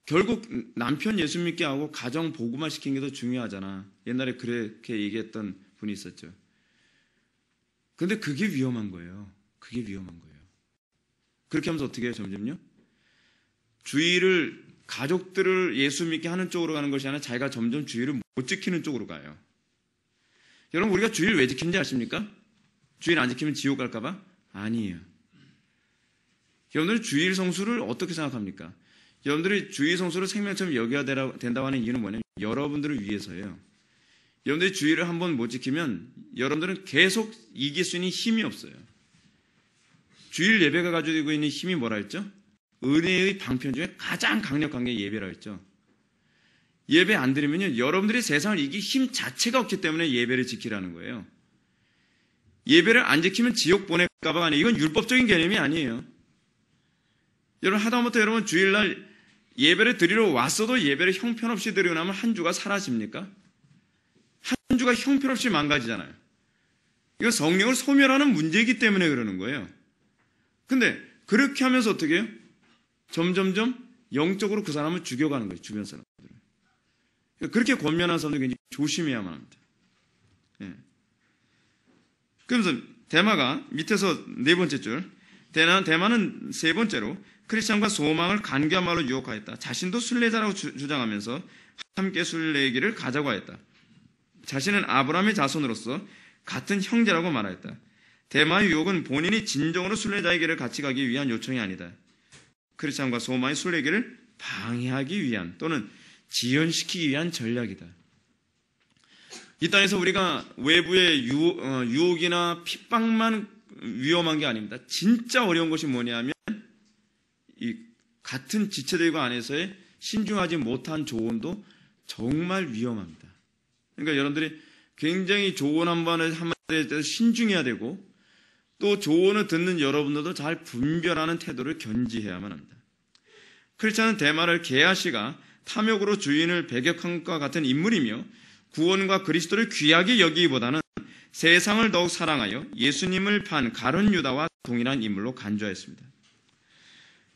결국 남편 예수 믿게 하고 가정 복음화 시키는 게 더 중요하잖아. 옛날에 그렇게 얘기했던 분이 있었죠. 근데 그게 위험한 거예요. 그렇게 하면서 어떻게 해요, 점점요? 주의를, 가족들을 예수 믿게 하는 쪽으로 가는 것이 아니라 자기가 점점 주의를 못 지키는 쪽으로 가요. 여러분, 우리가 주의를 왜 지키는지 아십니까? 주의를 안 지키면 지옥 갈까봐? 아니에요. 여러분들이 주일 성수를 어떻게 생각합니까? 여러분들이 주일 성수를 생명처럼 여겨야 된다고 하는 이유는 뭐냐면 여러분들을 위해서예요. 여러분들이 주의를 한번 못 지키면 여러분들은 계속 이길 수 있는 힘이 없어요. 주일 예배가 가지고 있는 힘이 뭐라 했죠? 은혜의 방편 중에 가장 강력한 게 예배라 했죠. 예배 안 드리면요, 여러분들이 세상을 이길 힘 자체가 없기 때문에 예배를 지키라는 거예요. 예배를 안 지키면 지옥 보낼까봐 하는, 이건 율법적인 개념이 아니에요. 여러분, 하다못해 여러분 주일날 예배를 드리러 왔어도 예배를 형편없이 드리고 나면 한 주가 사라집니까? 한 주가 형편없이 망가지잖아요. 이거 성령을 소멸하는 문제이기 때문에 그러는 거예요. 근데 그렇게 하면서 어떻게 해요? 점점점 영적으로 그 사람을 죽여가는 거예요. 주변 사람들을. 그렇게 권면하는 사람들 굉장히 조심해야만 합니다. 예. 그러면서 대마가 밑에서 네 번째 줄, 대마는 세 번째로 크리스찬과 소망을 간교한 말로 유혹하였다. 자신도 순례자라고 주장하면서 함께 순례길을 가자고 하였다. 자신은 아브라함의 자손으로서 같은 형제라고 말하였다. 대마의 유혹은 본인이 진정으로 순례자의 길을 같이 가기 위한 요청이 아니다. 크리스찬과 소망의 순례길을 방해하기 위한 또는 지연시키기 위한 전략이다. 이 땅에서 우리가 외부의 유혹이나 핍박만 위험한 게 아닙니다. 진짜 어려운 것이 뭐냐면 이 같은 지체들과 안에서의 신중하지 못한 조언도 정말 위험합니다. 그러니까 여러분들이 굉장히 조언 한마디에 대해서 신중해야 되고 또 조언을 듣는 여러분들도 잘 분별하는 태도를 견지해야만 합니다. 크리스찬은 대마를 게하시가 탐욕으로 주인을 배격한 것과 같은 인물이며 구원과 그리스도를 귀하게 여기기보다는 세상을 더욱 사랑하여 예수님을 판 가룟 유다와 동일한 인물로 간주하였습니다.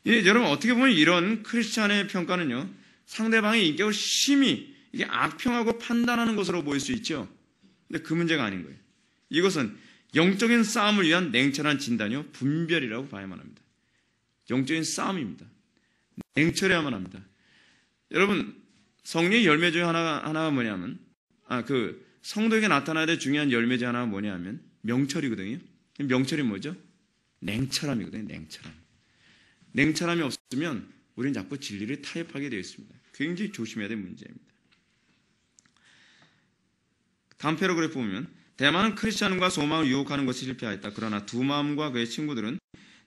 여러분, 어떻게 보면 이런 크리스찬의 평가는요, 상대방의 인격을 심히 이게 악평하고 판단하는 것으로 보일 수 있죠. 근데 그 문제가 아닌 거예요. 이것은 영적인 싸움을 위한 냉철한 진단이요, 분별이라고 봐야만 합니다. 영적인 싸움입니다. 냉철해야만 합니다. 여러분, 성령의 열매 중에 하나가 뭐냐면, 성도에게 나타나야 될 중요한 열매 중 하나가 뭐냐면, 명철이거든요. 명철이 뭐죠? 냉철함이거든요, 냉철함. 냉철함이 없으면 우리는 자꾸 진리를 타협하게 되어 있습니다. 굉장히 조심해야 될 문제입니다. 다음 패러그래프 보면, 대마는 크리스찬과 소망을 유혹하는 것이 실패하였다. 그러나 두마음과 그의 친구들은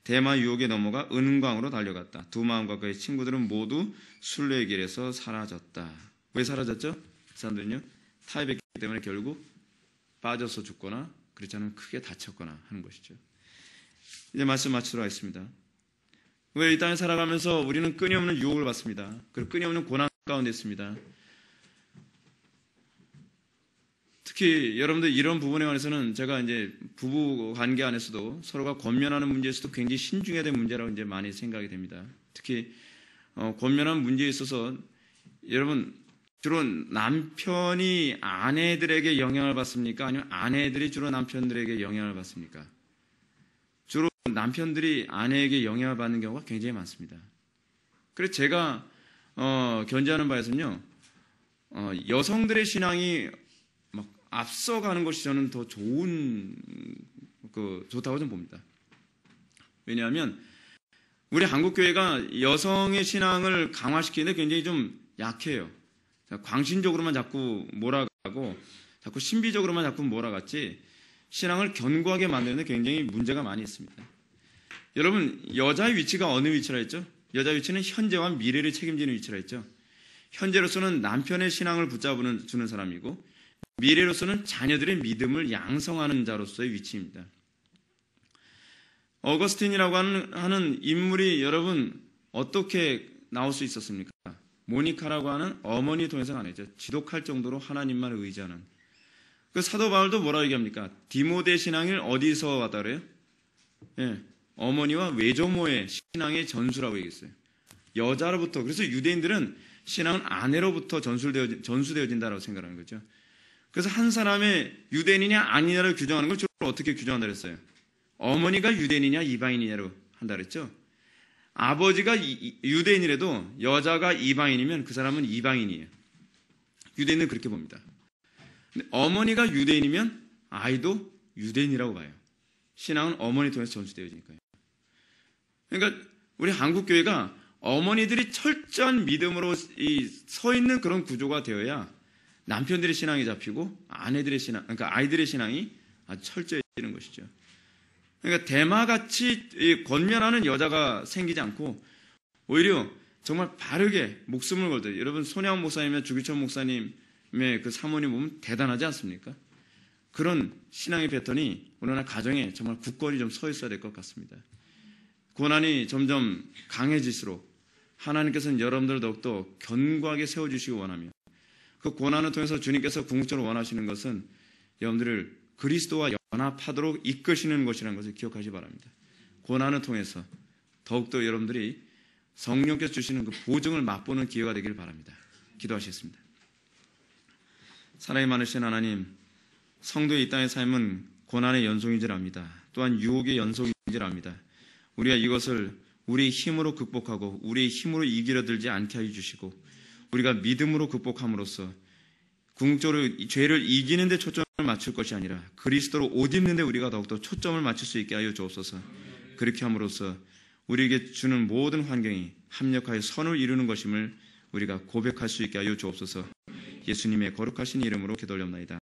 대마 유혹에 넘어가 은광으로 달려갔다. 두마음과 그의 친구들은 모두 순례의 길에서 사라졌다. 왜 사라졌죠? 그 사람들은요, 타협했기 때문에 결국 빠져서 죽거나 그렇지 않으면 크게 다쳤거나 하는 것이죠. 이제 말씀 마치도록 하겠습니다. 왜 이 땅에 살아가면서 우리는 끊임없는 유혹을 받습니다. 그리고 끊임없는 고난 가운데 있습니다. 특히 여러분들 이런 부분에 관해서는 제가 이제 부부 관계 안에서도 서로가 권면하는 문제에서도 굉장히 신중해야 될 문제라고 이제 많이 생각이 됩니다. 특히 권면하는 문제에 있어서 여러분 주로 남편이 아내들에게 영향을 받습니까? 아니면 아내들이 주로 남편들에게 영향을 받습니까? 주로 남편들이 아내에게 영향을 받는 경우가 굉장히 많습니다. 그래서 제가 견지하는 바에서는요, 여성들의 신앙이 막 앞서가는 것이 저는 더 좋다고 좀 봅니다. 왜냐하면 우리 한국교회가 여성의 신앙을 강화시키는데 굉장히 좀 약해요. 광신적으로만 자꾸 몰아가고 자꾸 신비적으로만 자꾸 몰아갔지 신앙을 견고하게 만드는 데 굉장히 문제가 많이 있습니다. 여러분, 여자의 위치가 어느 위치라 했죠? 여자 위치는 현재와 미래를 책임지는 위치라 했죠. 현재로서는 남편의 신앙을 주는 사람이고 미래로서는 자녀들의 믿음을 양성하는 자로서의 위치입니다. 어거스틴이라고 하는 인물이 여러분 어떻게 나올 수 있었습니까? 모니카라고 하는 어머니 통해서 아니죠. 지독할 정도로 하나님만 의지하는. 그 사도 바울도 뭐라고 얘기합니까? 디모데 신앙을 어디서 왔다 그래요? 예, 어머니와 외조모의 신앙의 전수라고 얘기했어요. 여자로부터. 그래서 유대인들은 신앙은 아내로부터 전수되어진다고 생각하는 거죠. 그래서 한 사람의 유대인이냐 아니냐를 규정하는 걸 주로 어떻게 규정한다 그랬어요? 어머니가 유대인이냐 이방인이냐로 한다 그랬죠. 아버지가 유대인이라도 여자가 이방인이면 그 사람은 이방인이에요. 유대인은 그렇게 봅니다. 근데 어머니가 유대인이면 아이도 유대인이라고 봐요. 신앙은 어머니 통해서 전수되어지니까요. 그러니까 우리 한국교회가 어머니들이 철저한 믿음으로 서 있는 그런 구조가 되어야 남편들의 신앙이 잡히고 아내들의 신앙, 그러니까 아이들의 신앙이 아주 철저해지는 것이죠. 그러니까 대마같이 권면하는 여자가 생기지 않고 오히려 정말 바르게 목숨을 걸듯 여러분 손혜원 목사님이나 주기천 목사님의 그 사모님 보면 대단하지 않습니까? 그런 신앙의 패턴이 오늘날 가정에 정말 굳건히 좀 서 있어야 될 것 같습니다. 고난이 점점 강해질수록 하나님께서는 여러분들을 더욱더 견고하게 세워주시기 원하며 그 고난을 통해서 주님께서 궁극적으로 원하시는 것은 여러분들을 그리스도와 연합하도록 이끄시는 것이라는 것을 기억하시기 바랍니다. 고난을 통해서 더욱더 여러분들이 성령께서 주시는 그 보증을 맛보는 기회가 되길 바랍니다. 기도하시겠습니다. 사랑이 많으신 하나님, 성도의 이 땅의 삶은 고난의 연속인 줄 압니다. 또한 유혹의 연속인 줄 압니다. 우리가 이것을 우리의 힘으로 극복하고 우리의 힘으로 이기려 들지 않게 해주시고 우리가 믿음으로 극복함으로써 궁극적으로 죄를 이기는 데 초점을 맞출 것이 아니라 그리스도로 옷 입는 데 우리가 더욱더 초점을 맞출 수 있게 하여 주옵소서. 그렇게 함으로써 우리에게 주는 모든 환경이 합력하여 선을 이루는 것임을 우리가 고백할 수 있게 하여 주옵소서. 예수님의 거룩하신 이름으로 기도올옵나이다.